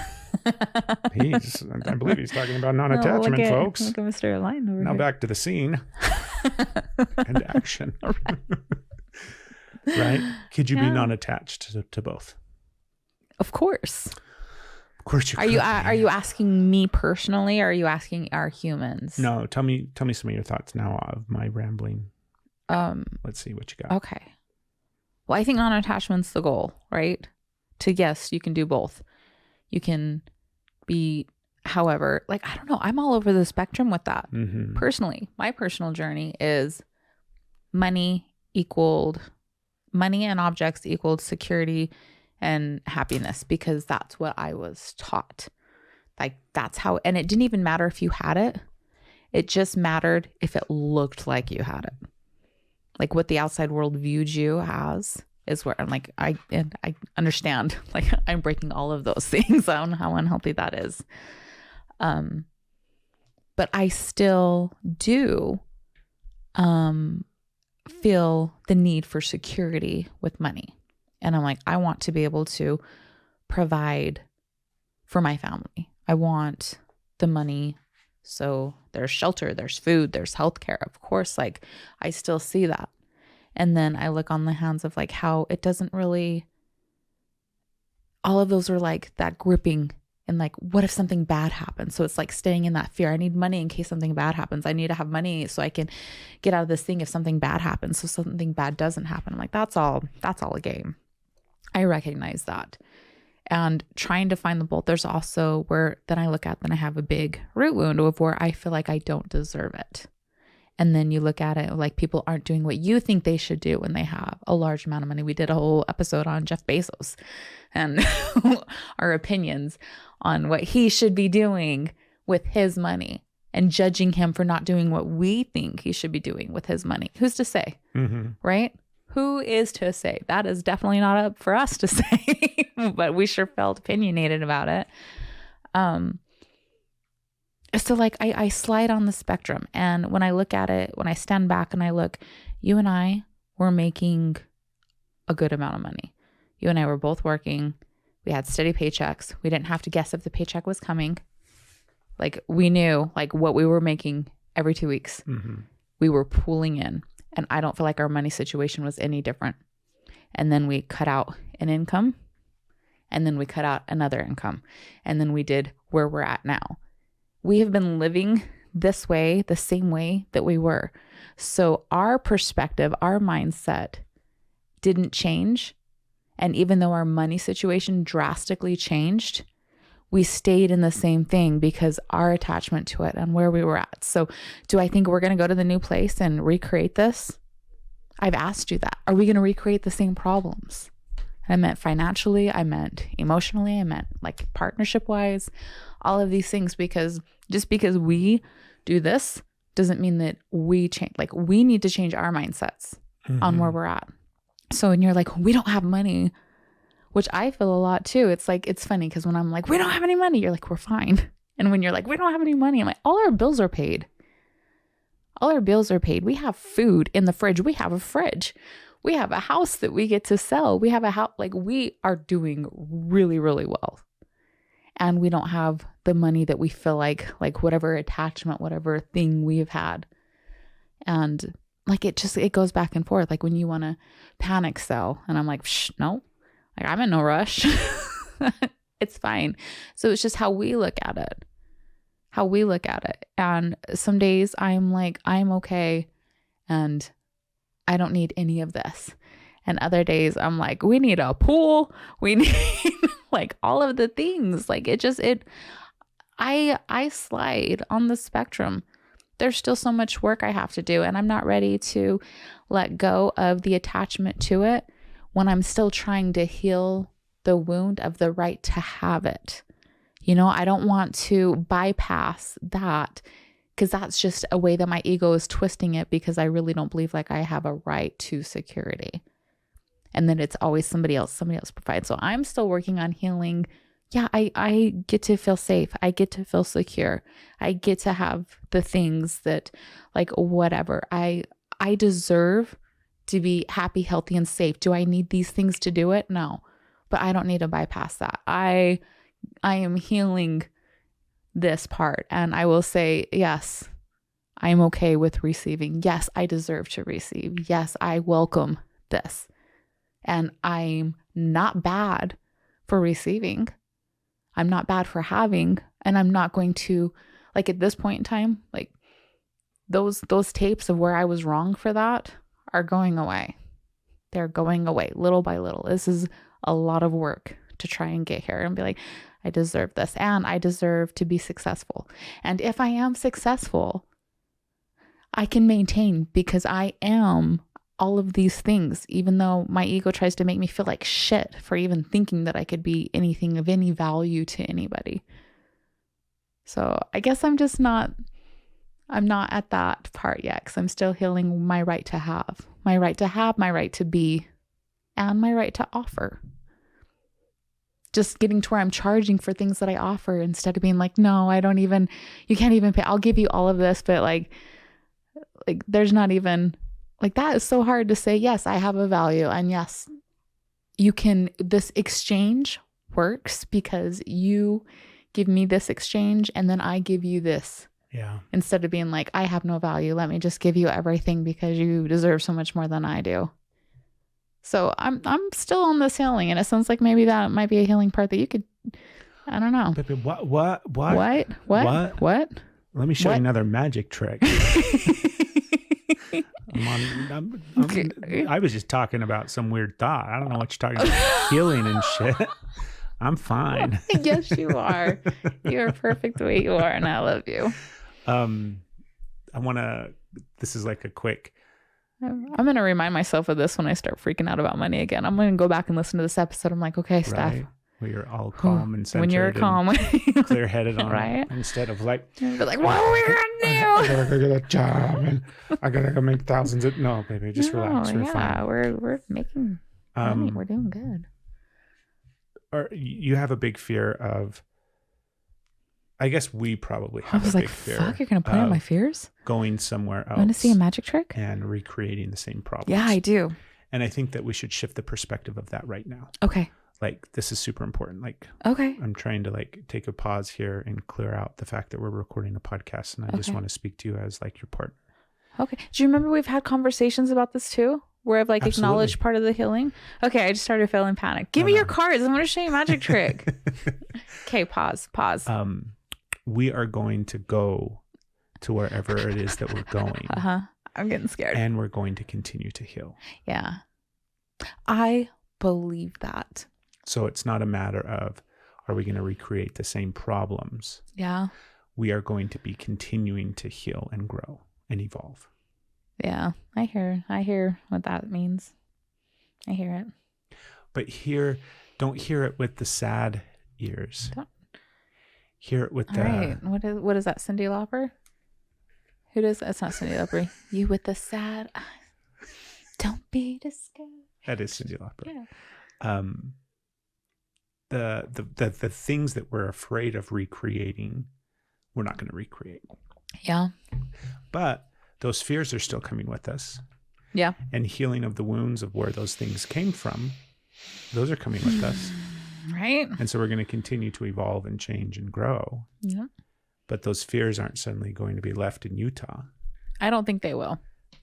I believe he's talking about non-attachment, folks. Look at Mr. Line over Now here. back to the scene and action. Right? Could you be non-attached to both? Of course. Of course you Are could. Are you asking me personally, or are you asking our humans? No, tell me some of your thoughts now of my rambling. Let's see what you got. Okay. Well, I think non-attachment's the goal, right? Yes, you can do both. You can be, however, like, I don't know. I'm all over the spectrum with that. Mm-hmm. Personally, my personal journey is money and objects equaled security and happiness, because that's what I was taught. Like, that's how, and it didn't even matter if you had it. It just mattered if it looked like you had it. Like what the outside world viewed you as is where I'm like, I understand, like I'm breaking all of those things on how unhealthy that is. But I still do feel the need for security with money. And I'm like, I want to be able to provide for my family. I want the money. So there's shelter, there's food, there's healthcare. Of course, like I still see that. And then I look on the hands of like how it doesn't really, all of those are like that gripping and like, what if something bad happens? So it's like staying in that fear. I need money in case something bad happens. I need to have money so I can get out of this thing if something bad happens. So something bad doesn't happen. I'm like, that's all a game. I recognize that. And trying to find the both, there's also where then I look at, then I have a big root wound of where I feel like I don't deserve it. And then you look at it like people aren't doing what you think they should do when they have a large amount of money. We did a whole episode on Jeff Bezos and our opinions on what he should be doing with his money and judging him for not doing what we think he should be doing with his money. Who's to say, right? Who is to say? That is definitely not up for us to say, but we sure felt opinionated about it. So like I slide on the spectrum, and when I look at it, when I stand back and I look, you and I were making a good amount of money. You and I were both working. We had steady paychecks. We didn't have to guess if the paycheck was coming. Like we knew like what we were making every 2 weeks. We were pooling in. And I don't feel like our money situation was any different. And then we cut out an income, and then we cut out another income. And then we did where we're at now. We have been living this way, the same way that we were. So our perspective, our mindset didn't change. And even though our money situation drastically changed, we stayed in the same thing because our attachment to it and where we were at. So do I think we're going to go to the new place and recreate this? I've asked you that. Are we going to recreate the same problems? And I meant financially, I meant emotionally, I meant like partnership wise, all of these things, because just because we do this doesn't mean that we change. Like we need to change our mindsets on where we're at. So when you're like, we don't have money, which I feel a lot too. It's like, it's funny because when I'm like, we don't have any money, you're like, we're fine. And when you're like, we don't have any money, I'm like, all our bills are paid. All our bills are paid. We have food in the fridge. We have a fridge. We have a house that we get to sell. We have a house, like we are doing really, really well. And we don't have the money that we feel like whatever attachment, whatever thing we've had. And like, it goes back and forth. Like when you want to panic sell and I'm like, no, like I'm in no rush. It's fine. So it's just how we look at it. And some days I'm like, I'm okay. And I don't need any of this. And other days I'm like, we need a pool. We need like all of the things. Like I slide on the spectrum. There's still so much work I have to do. And I'm not ready to let go of the attachment to it when I'm still trying to heal the wound of the right to have it. You know, I don't want to bypass that because that's just a way that my ego is twisting it, because I really don't believe like I have a right to security. And then it's always somebody else provides. So I'm still working on healing. Yeah, I get to feel safe. I get to feel secure. I get to have the things that, like, whatever. I deserve to be happy, healthy, and safe. Do I need these things to do it? No, but I don't need to bypass that. I am healing this part. And I will say, yes, I'm okay with receiving. Yes, I deserve to receive. Yes, I welcome this. And I'm not bad for receiving. I'm not bad for having. And I'm not going to, like, at this point in time, like, those tapes of where I was wrong for that are going away. They're going away little by little. This is a lot of work to try and get here and be like, I deserve this and I deserve to be successful. And if I am successful, I can maintain because I am all of these things, even though my ego tries to make me feel like shit for even thinking that I could be anything of any value to anybody. So I guess I'm not at that part yet, because I'm still healing my right to have, my right to be, and my right to offer. Just getting to where I'm charging for things that I offer instead of being like, no, you can't even pay. I'll give you all of this, but like there's not even, like, that is so hard to say, yes, I have a value. And yes, you can, this exchange works because you give me this exchange and then I give you this. Yeah. Instead of being like, I have no value. Let me just give you everything because you deserve so much more than I do. So I'm still on this healing, and it sounds like maybe that might be a healing part that you could, I don't know. Baby, what? Let me show you another magic trick. I was just talking about some weird thought. I don't know what you're talking about. Healing and shit. I'm fine. Yes, you are. You are perfect the way you are, and I love you. This is like a quick. I'm going to remind myself of this when I start freaking out about money again. I'm going to go back and listen to this episode. I'm like, okay, Steph. Right. Where you're all calm and centered. When you're calm. Clear-headed on right? it, instead of like, what are we going to do? I gotta go get a job and I gotta go make thousands of, no, baby, just relax. We're fine. We're making money. We're doing good. Or you have a big fear of, I guess we probably have a big fear. Fuck, you're going to point out my fears? Going somewhere else. You want to see a magic trick? And recreating the same problems. Yeah, I do. And I think that we should shift the perspective of that right now. Okay. Like, this is super important. Like, okay. I'm trying to like take a pause here and clear out the fact that we're recording a podcast, and I just want to speak to you as like your partner. Okay. Do you remember we've had conversations about this too? Where I've like acknowledged part of the healing? Okay, I just started feeling panic. Give me your cards. I'm going to show you a magic trick. Okay, pause. We are going to go to wherever it is that we're going. I'm getting scared. And we're going to continue to heal. Yeah. I believe that. So it's not a matter of, are we going to recreate the same problems? Yeah. We are going to be continuing to heal and grow and evolve. Yeah. I hear what that means. I hear it. But don't hear it with the sad ears. Hear it with the... Right. What is that, Cyndi Lauper? Who does that? It's not Cyndi Lauper. You with the sad eyes. Don't be discouraged. That is Cyndi Lauper. Yeah. The things that we're afraid of recreating, we're not going to recreate. Yeah. But those fears are still coming with us. Yeah. And healing of the wounds of where those things came from, those are coming with us. Right. And so we're going to continue to evolve and change and grow. Yeah. But those fears aren't suddenly going to be left in Utah. I don't think they will.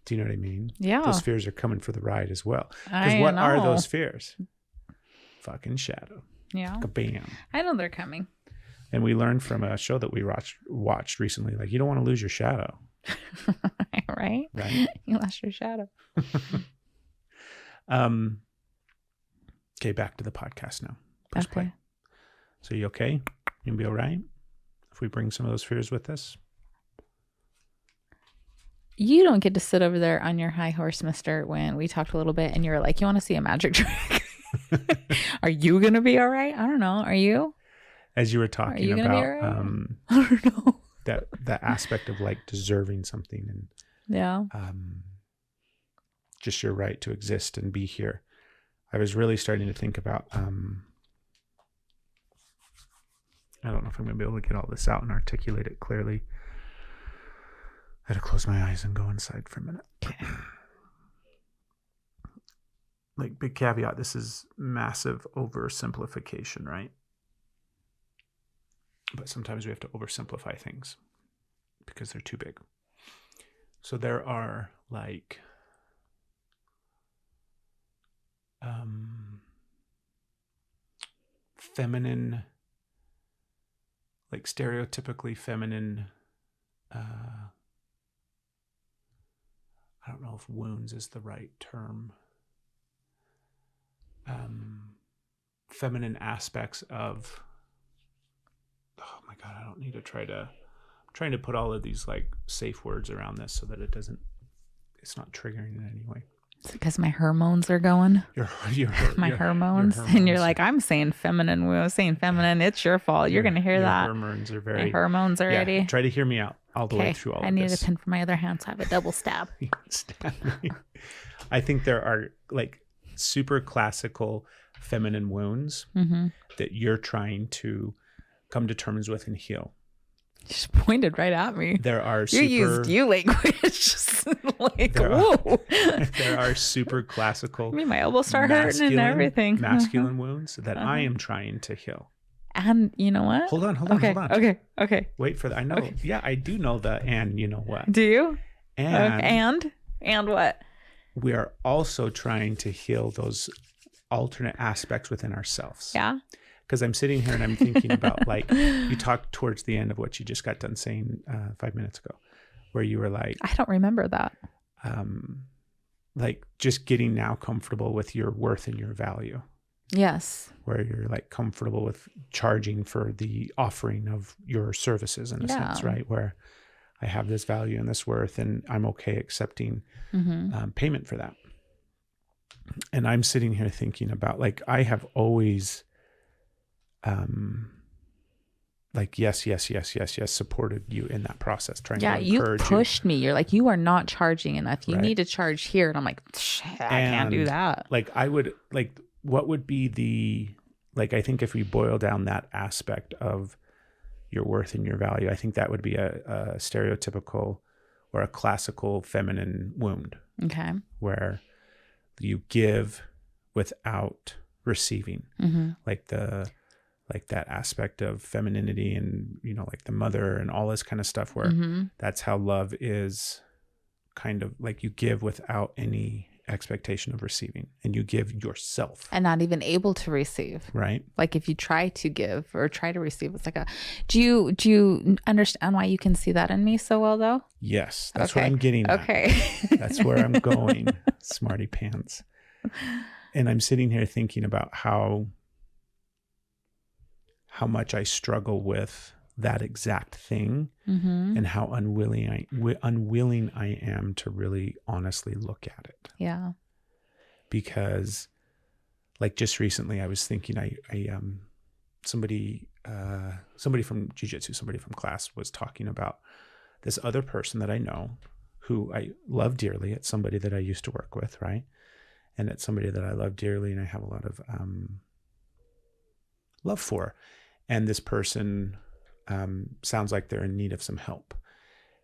Do you know what I mean? Yeah. Those fears are coming for the ride as well. Because what are those fears? Fucking shadow. Yeah. Kabam. I know they're coming. And we learned from a show that we watched recently, like, you don't want to lose your shadow. Right? You lost your shadow. Okay, back to the podcast now. Press play. So you okay? You gonna be all right if we bring some of those fears with us? You don't get to sit over there on your high horse, mister, when we talked a little bit and you're like, you want to see a magic trick? Are you going to be all right? I don't know. Are you? As you were Are talking you gonna be about all right? I don't know. that aspect of like deserving something and Yeah. just your right to exist and be here, I was really starting to think about I don't know if I'm going to be able to get all this out and articulate it clearly. I had to close my eyes and go inside for a minute. Okay. Like, big caveat, this is massive oversimplification, right? But sometimes we have to oversimplify things because they're too big. So there are like feminine, like stereotypically feminine, I don't know if wounds is the right term. Feminine aspects of, oh my God, I don't need to I'm trying to put all of these like safe words around this so that it's not triggering in any way. It's because my hormones are going. My hormones. And you're like, I'm saying feminine. We were saying feminine. It's your fault. You're going to hear that. Hormones are My hormones are ready. Try to hear me out all the way through all of this. I need a pin for my other hand, so I have a double stab. Stab me. I think there are like super classical feminine wounds that you're trying to come to terms with and heal. You just pointed right at me. There are you used you language. Like, whoa. There are super classical. I mean, my elbows start hurting and everything. Masculine wounds that I am trying to heal. And you know what? Hold on. Okay. Wait for that. I know. Okay. Yeah, I do know the and you know what. Do you? And what? We are also trying to heal those alternate aspects within ourselves. Yeah. Because I'm sitting here and I'm thinking about, like, you talked towards the end of what you just got done saying 5 minutes ago, where you were like, I don't remember that. Like just getting now comfortable with your worth and your value. Yes. Where you're like comfortable with charging for the offering of your services in a sense, right? Where I have this value and this worth and I'm okay accepting payment for that. And I'm sitting here thinking about, like, I have always like yes, supported you in that process, trying to encourage you pushed me. You're like, you are not charging enough. You need to charge here. And I'm like, I can't do that. Like, I would, like, what would be the, like, I think if we boil down that aspect of your worth and your value, I think that would be a stereotypical or a classical feminine wound. Okay. Where you give without receiving. Like that aspect of femininity and, you know, like the mother and all this kind of stuff where that's how love is, kind of like you give without any expectation of receiving and you give yourself. And not even able to receive. Right. Like if you try to give or try to receive, it's like do you understand why you can see that in me so well though? Yes. That's what I'm getting at. Okay. That's where I'm going, smarty pants. And I'm sitting here thinking about how much I struggle with that exact thing and how unwilling I am to really honestly look at it. Yeah. Because like just recently I was thinking somebody from jiu-jitsu, somebody from class was talking about this other person that I know who I love dearly. It's somebody that I used to work with, right? And it's somebody that I love dearly and I have a lot of love for. And this person sounds like they're in need of some help.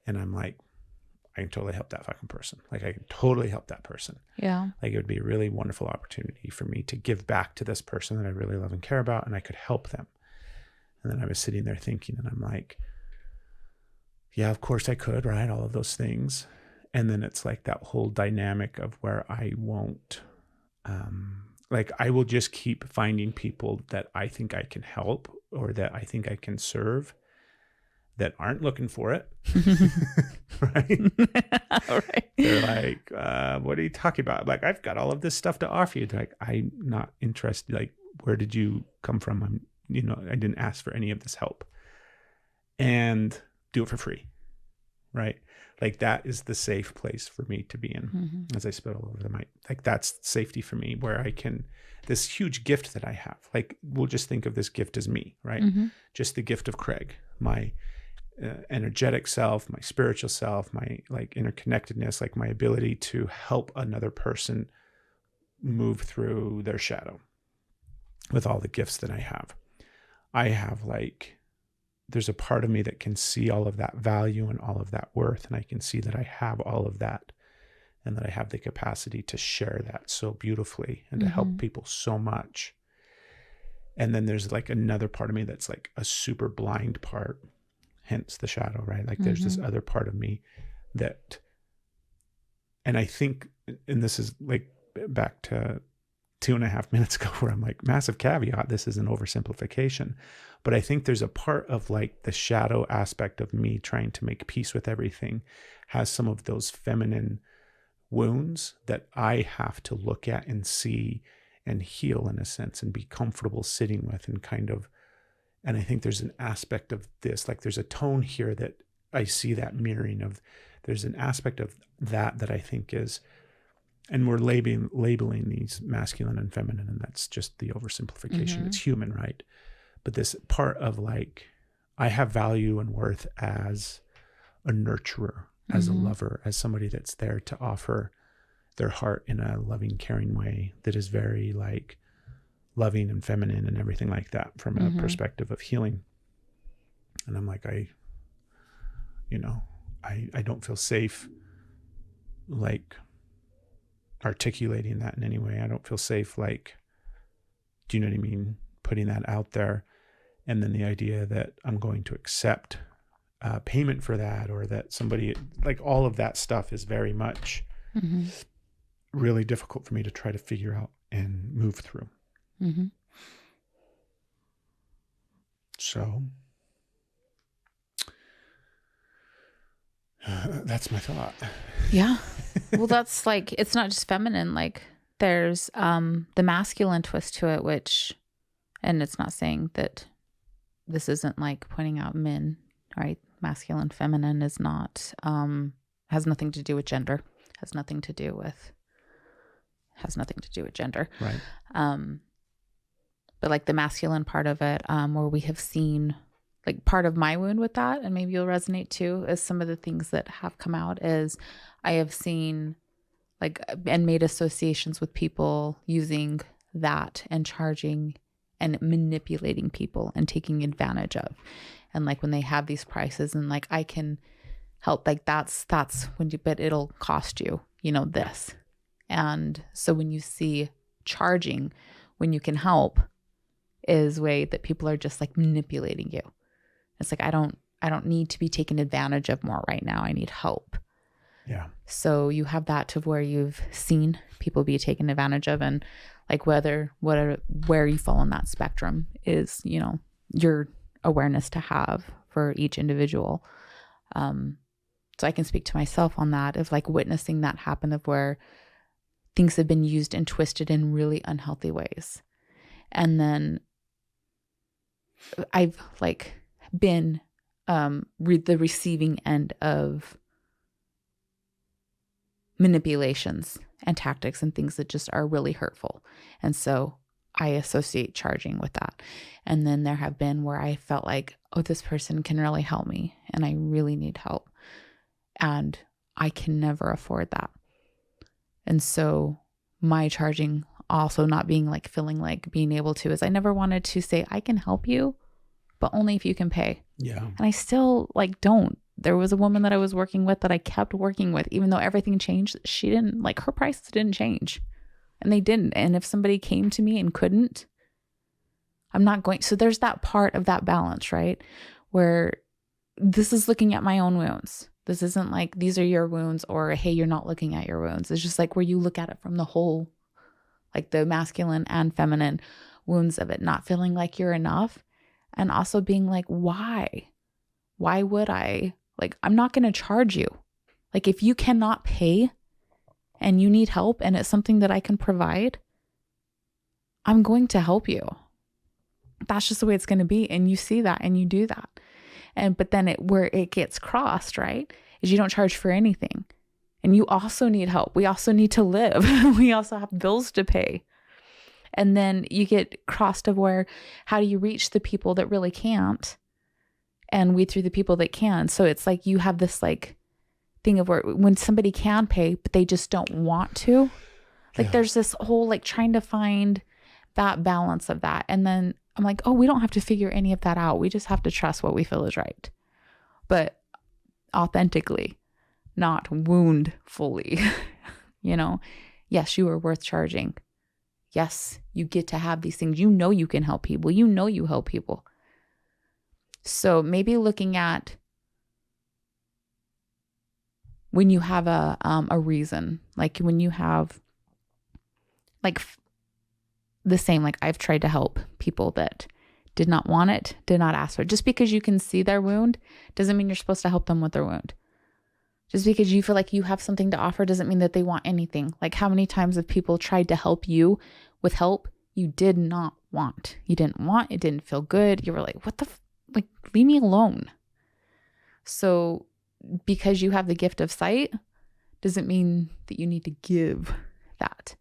And I'm like, I can totally help that fucking person. Like I can totally help that person. Yeah. Like it would be a really wonderful opportunity for me to give back to this person that I really love and care about, and I could help them. And then I was sitting there thinking, and I'm like, yeah, of course I could, right? All of those things. And then it's like that whole dynamic of where I won't, like I will just keep finding people that I think I can help or that I think I can serve that aren't looking for it. Right? Right. They're like, what are you talking about? Like, I've got all of this stuff to offer you. They're like, I'm not interested. Like, where did you come from? I didn't ask for any of this help. And do it for free. right? Like that is the safe place for me to be in. As I spit all over the mic, like that's safety for me, where I can, this huge gift that I have, like we'll just think of this gift as me, right? Just the gift of Craig, my energetic self, my spiritual self, my like interconnectedness, like my ability to help another person move through their shadow with all the gifts that I have. I have like, there's a part of me that can see all of that value and all of that worth. And I can see that I have all of that and that I have the capacity to share that so beautifully and to help people so much. And then there's like another part of me that's like a super blind part, hence the shadow, right? Like there's this other part of me that, and I think, and this is like back to 2.5 minutes ago where I'm like, massive caveat, this is an oversimplification. But I think there's a part of like the shadow aspect of me trying to make peace with everything has some of those feminine wounds that I have to look at and see and heal in a sense and be comfortable sitting with and kind of, and I think there's an aspect of this, like there's a tone here that I see that mirroring of, there's an aspect of that I think is, and we're labeling these masculine and feminine, and that's just the oversimplification. It's human, right? But this part of like, I have value and worth as a nurturer, as a lover, as somebody that's there to offer their heart in a loving, caring way that is very like loving and feminine and everything like that from a perspective of healing. And I'm like, I don't feel safe like articulating that in any way. I don't feel safe like, do you know what I mean? Putting that out there. And then the idea that I'm going to accept payment for that, or that somebody, like all of that stuff is very much really difficult for me to try to figure out and move through. So that's my thought. Yeah. Well, that's like, it's not just feminine. Like there's the masculine twist to it, which, and it's not saying that this isn't like pointing out men, right? Masculine, feminine is not, has nothing to do with gender, has nothing to do with gender. Right. But like the masculine part of it, where we have seen like part of my wound with that, and maybe you'll resonate too, is some of the things that have come out is I have seen like, and made associations with people using that and charging and manipulating people and taking advantage of. And like when they have these prices and like, I can help, like that's when you, but it'll cost you, this. And so when you see charging, when you can help, is a way that people are just like manipulating you. It's like, I don't need to be taken advantage of more right now. I need help. Yeah. So you have that to where you've seen people be taken advantage of, and like where you fall on that spectrum is, your awareness to have for each individual. So I can speak to myself on that, of like witnessing that happen, of where things have been used and twisted in really unhealthy ways. And then I've like been the receiving end of manipulations and tactics and things that just are really hurtful. And so I associate charging with that. And then there have been where I felt like, oh, this person can really help me and I really need help. And I can never afford that. And so my charging also not being like, feeling like being able to, is I never wanted to say, I can help you, but only if you can pay. Yeah. And I still like don't. There was a woman that I was working with that I kept working with, even though everything changed. She didn't, like, her prices didn't change, and they didn't. And if somebody came to me and couldn't, I'm not going. So there's that part of that balance, right? Where this is looking at my own wounds. This isn't like, these are your wounds, or, hey, you're not looking at your wounds. It's just like where you look at it from the whole, like the masculine and feminine wounds of it, not feeling like you're enough. And also being like, why would I? Like, I'm not going to charge you. Like, if you cannot pay and you need help and it's something that I can provide, I'm going to help you. That's just the way it's going to be. And you see that and you do that. But then where it gets crossed, right, is you don't charge for anything. And you also need help. We also need to live. We also have bills to pay. And then you get crossed of where, how do you reach the people that really can't and weed through the people that can? So it's like you have this like thing of where when somebody can pay, but they just don't want to. Like there's this whole like trying to find that balance of that. And then I'm like, oh, we don't have to figure any of that out. We just have to trust what we feel is right. But authentically, not wound fully. You know, yes, you are worth charging. Yes, you get to have these things. You know you can help people. You know you help people. So maybe looking at when you have a reason, like when you have like the same, like I've tried to help people that did not want it, did not ask for it. Just because you can see their wound doesn't mean you're supposed to help them with their wound. Just because you feel like you have something to offer doesn't mean that they want anything. Like how many times have people tried to help you with help you did not want? You didn't want, it didn't feel good. You were like, what the, like, leave me alone. So because you have the gift of sight doesn't mean that you need to give that.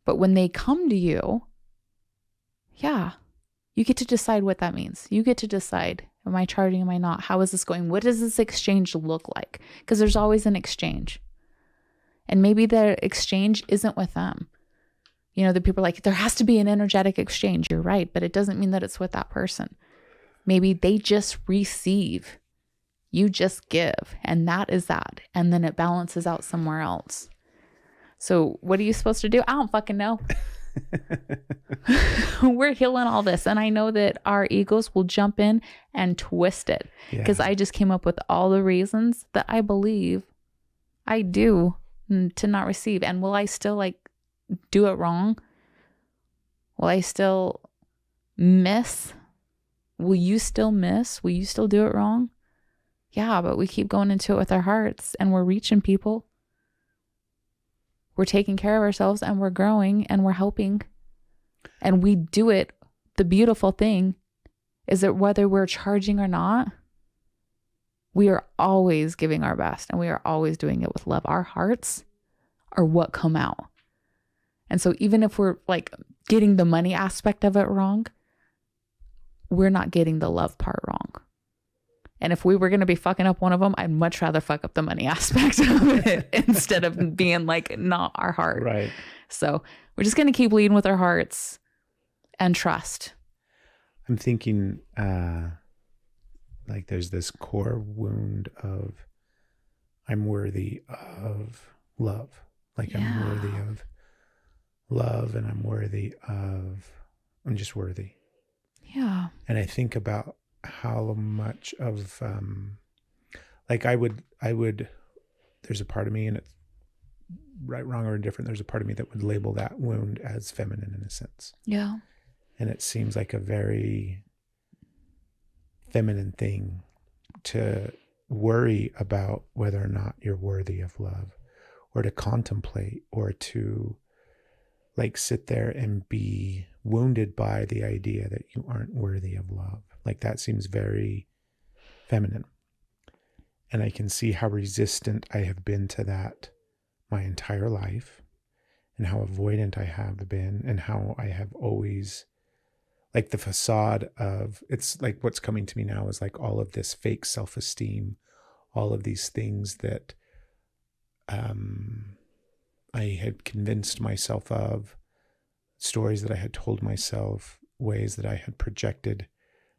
But when they come to you, yeah, you get to decide what that means. You get to decide, am I charging? Am I not? How is this going? What does this exchange look like? Because there's always an exchange. And maybe the exchange isn't with them. You know, the people are like, there has to be an energetic exchange. You're right. But it doesn't mean that it's with that person. Maybe they just receive. You just give. And that is that. And then it balances out somewhere else. So what are you supposed to do? I don't fucking know. We're healing all this. And I know that our egos will jump in and twist it. Because I just came up with all the reasons that I believe I do to not receive. And will I still like do it wrong? Will I still miss? Will you still miss? Will you still do it wrong? Yeah, but we keep going into it with our hearts and we're reaching people. We're taking care of ourselves and we're growing and we're helping. And we do it. The beautiful thing is that whether we're charging or not, we are always giving our best and we are always doing it with love. Our hearts are what come out. And so even if we're like getting the money aspect of it wrong, we're not getting the love part wrong. And if we were going to be fucking up one of them, I'd much rather fuck up the money aspect of it instead of being like not our heart. Right. So we're just going to keep leading with our hearts and trust. I'm thinking like there's this core wound of I'm worthy of love. Like I'm worthy of love and I'm just worthy. Yeah. And I think about how much of like I would there's a part of me, and it's right, wrong, or indifferent, there's a part of me that would label that wound as feminine in a sense. Yeah. And it seems like a very feminine thing to worry about whether or not you're worthy of love, or to contemplate, or to like sit there and be wounded by the idea that you aren't worthy of love. Like that seems very feminine. And I can see how resistant I have been to that my entire life, and how avoidant I have been, and how I have always, like the facade of, it's like what's coming to me now is like all of this fake self-esteem, all of these things that I had convinced myself of, stories that I had told myself, ways that I had projected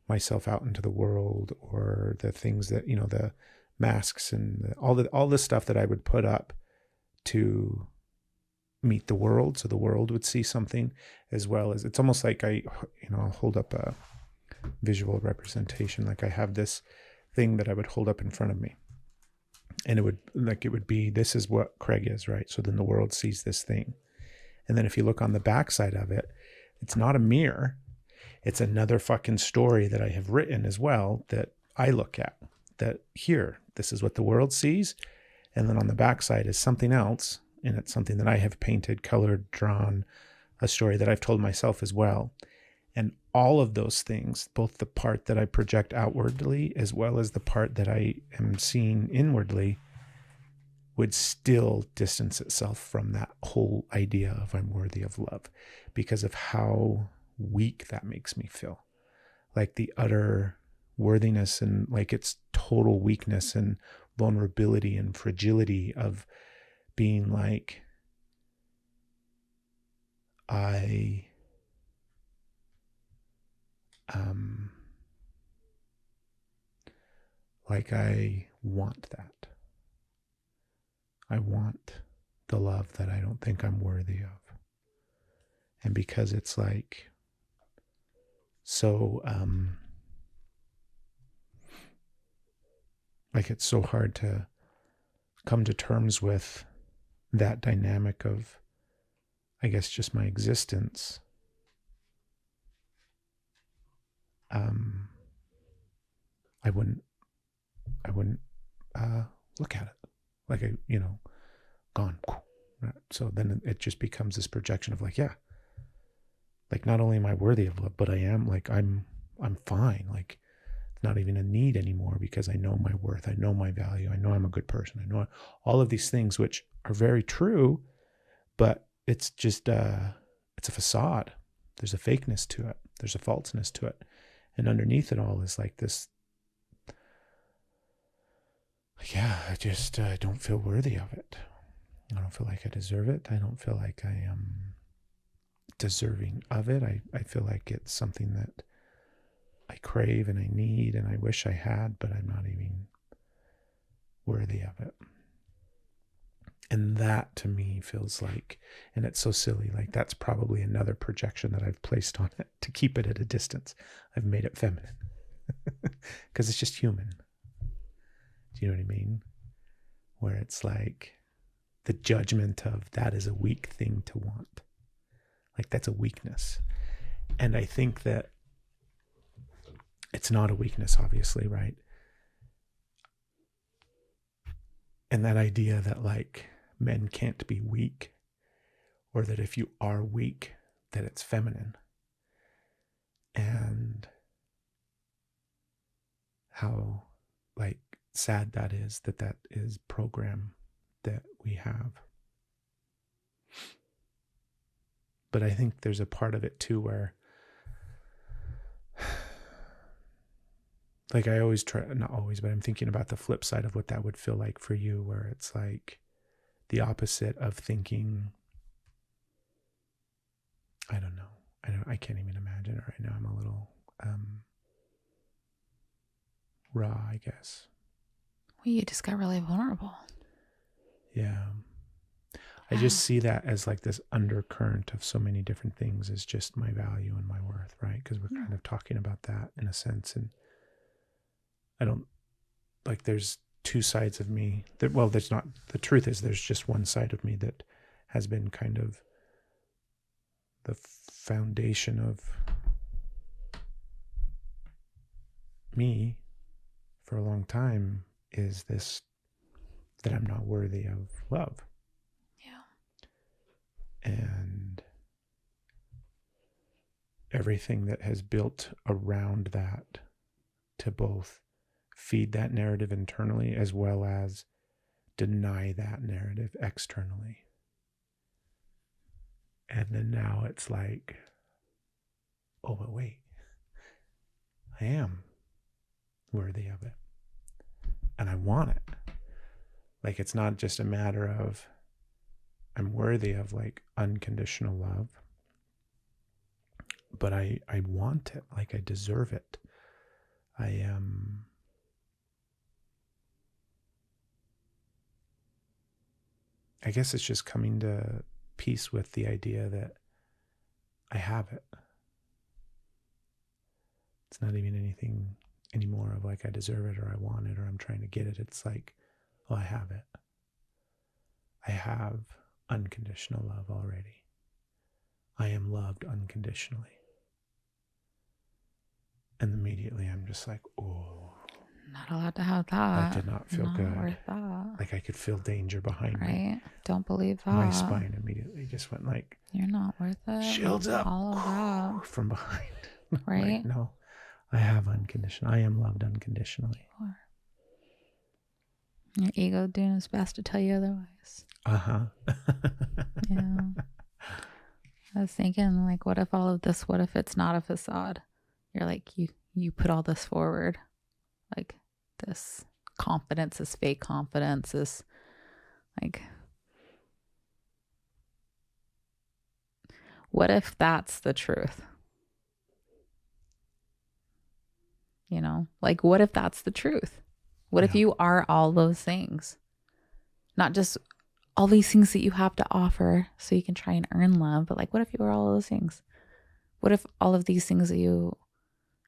myself out into the world, or the things that, you know, the masks and all the stuff that I would put up to meet the world, so the world would see something, as well as, it's almost like I'll hold up a visual representation. Like I have this thing that I would hold up in front of me, and it would be, this is what Craig is, right? So then the world sees this thing. And then if you look on the backside of it, it's not a mirror. It's another fucking story that I have written as well, that I look at, that here, this is what the world sees. And then on the backside is something else. And it's something that I have painted, colored, drawn, a story that I've told myself as well. And all of those things, both the part that I project outwardly as well as the part that I am seeing inwardly, would still distance itself from that whole idea of I'm worthy of love, because of how weak that makes me feel. Like the utter worthiness and like its total weakness and vulnerability and fragility of being like, I want that. I want the love that I don't think I'm worthy of. And because it's like so like it's so hard to come to terms with that dynamic of, I guess, just my existence. I wouldn't look at it like gone. So then it just becomes this projection of like, yeah, like not only am I worthy of love, but I am like, I'm fine. Like it's not even a need anymore because I know my worth. I know my value. I know I'm a good person. I know all of these things, which are very true, but it's just, it's a facade. There's a fakeness to it. There's a falseness to it. And underneath it all is like this, yeah, I just don't feel worthy of it. I don't feel like I deserve it. I don't feel like I am deserving of it. I feel like it's something that I crave and I need and I wish I had, but I'm not even worthy of it. And that to me feels like, and it's so silly, like that's probably another projection that I've placed on it to keep it at a distance. I've made it feminine because it's just human. Do you know what I mean? Where it's like the judgment of that is a weak thing to want. Like that's a weakness. And I think that it's not a weakness, obviously, right? And that idea that like men can't be weak, or that if you are weak, that it's feminine. And how like sad that is program that we have. But I think there's a part of it too where like I always try, not always, but I'm thinking about the flip side of what that would feel like for you, where it's like the opposite of thinking, I don't know. I can't even imagine it right now. I'm a little raw, I guess. Well, you just got really vulnerable. Yeah. I just see that as like this undercurrent of so many different things is just my value and my worth, right? Because we're kind of talking about that in a sense. And I don't, like there's two sides of me that, well, there's not, the truth is there's just one side of me that has been kind of the foundation of me for a long time, is this, that I'm not worthy of love. And everything that has built around that to both feed that narrative internally as well as deny that narrative externally. And then now it's like, oh, but wait, I am worthy of it. And I want it. Like, it's not just a matter of I'm worthy of like unconditional love, but I want it. Like I deserve it. I guess it's just coming to peace with the idea that I have it. It's not even anything anymore of like I deserve it or I want it or I'm trying to get it. It's like, oh, I have it. I have unconditional love already. I am loved unconditionally. And immediately I'm just like, oh. Not allowed to have that. That did not feel good. Worth that. Like I could feel danger behind me. Right? Don't believe that. My spine immediately just went like, you're not worth it. shields up. All of that. From behind. right? Like, no, I have unconditional. I am loved unconditionally. Your ego doing its best to tell you otherwise. Yeah. I was thinking, like, what if all of this, what if it's not a facade? You're like, you put all this forward, like this confidence, this fake confidence, this like, what if that's the truth? You know, like, what if that's the truth? What if you are all those things? Not just all these things that you have to offer so you can try and earn love, but like, what if you are all those things? What if all of these things that you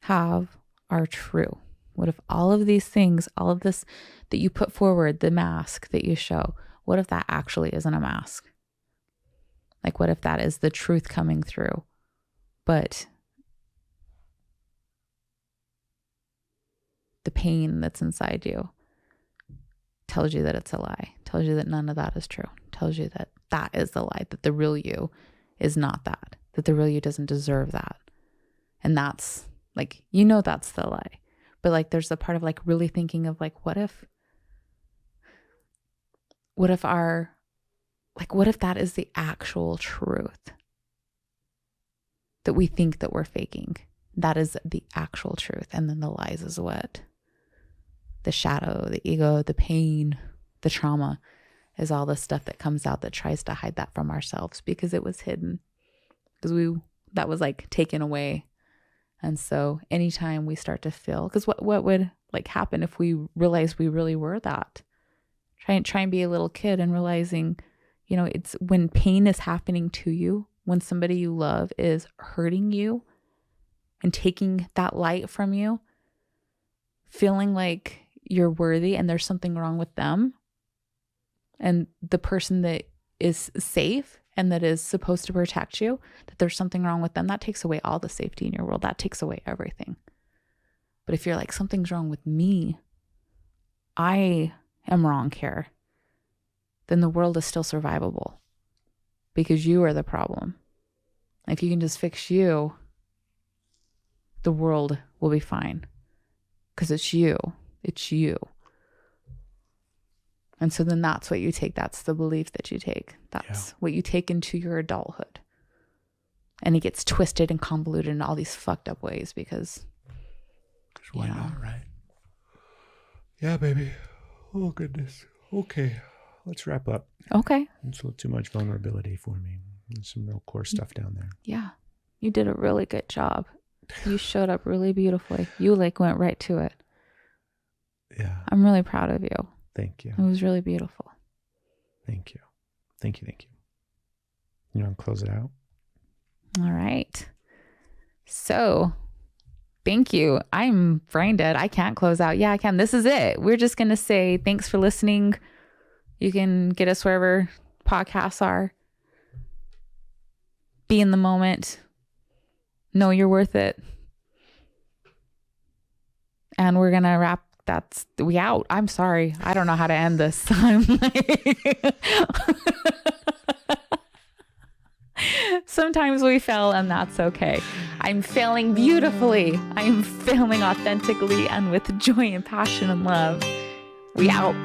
have are true? What if all of these things, all of this that you put forward, the mask that you show, what if that actually isn't a mask? Like, what if that is the truth coming through, but the pain that's inside you tells you that it's a lie, tells you that none of that is true, tells you that that is the lie, that the real you is not that the real you doesn't deserve that. And that's like, you know, that's the lie. But like, there's the part of like really thinking of like, what if that is the actual truth that we think that we're faking? That is the actual truth. And then the lies is what? The shadow, the ego, the pain, the trauma is all the stuff that comes out that tries to hide that from ourselves because it was hidden. Because that was like taken away. And so anytime we start to feel, because what would like happen if we realized we really were that? Try and be a little kid and realizing, you know, it's when pain is happening to you, when somebody you love is hurting you and taking that light from you, feeling like you're worthy and there's something wrong with them. And the person that is safe and that is supposed to protect you, that there's something wrong with them, that takes away all the safety in your world. That takes away everything. But if you're like, something's wrong with me, I am wrong here, then the world is still survivable because you are the problem. If you can just fix you, the world will be fine because it's you. It's you. And so then that's what you take. That's the belief that you take. That's what you take into your adulthood. And it gets twisted and convoluted in all these fucked up ways because why not, right? Yeah, baby. Oh, goodness. Okay. Let's wrap up. Okay. It's a little too much vulnerability for me. There's some real core stuff down there. Yeah. You did a really good job. You showed up really beautifully. You like went right to it. Yeah. I'm really proud of you. Thank you. It was really beautiful. Thank you. Thank you. Thank you. You want to close it out? All right. So, thank you. I'm brain dead. I can't close out. Yeah, I can. This is it. We're just going to say thanks for listening. You can get us wherever podcasts are. Be in the moment. Know you're worth it. And we're going to wrap. We out. I'm sorry. I don't know how to end this. I'm like, sometimes we fail and that's okay. I'm failing beautifully. I'm failing authentically and with joy and passion and love. We out.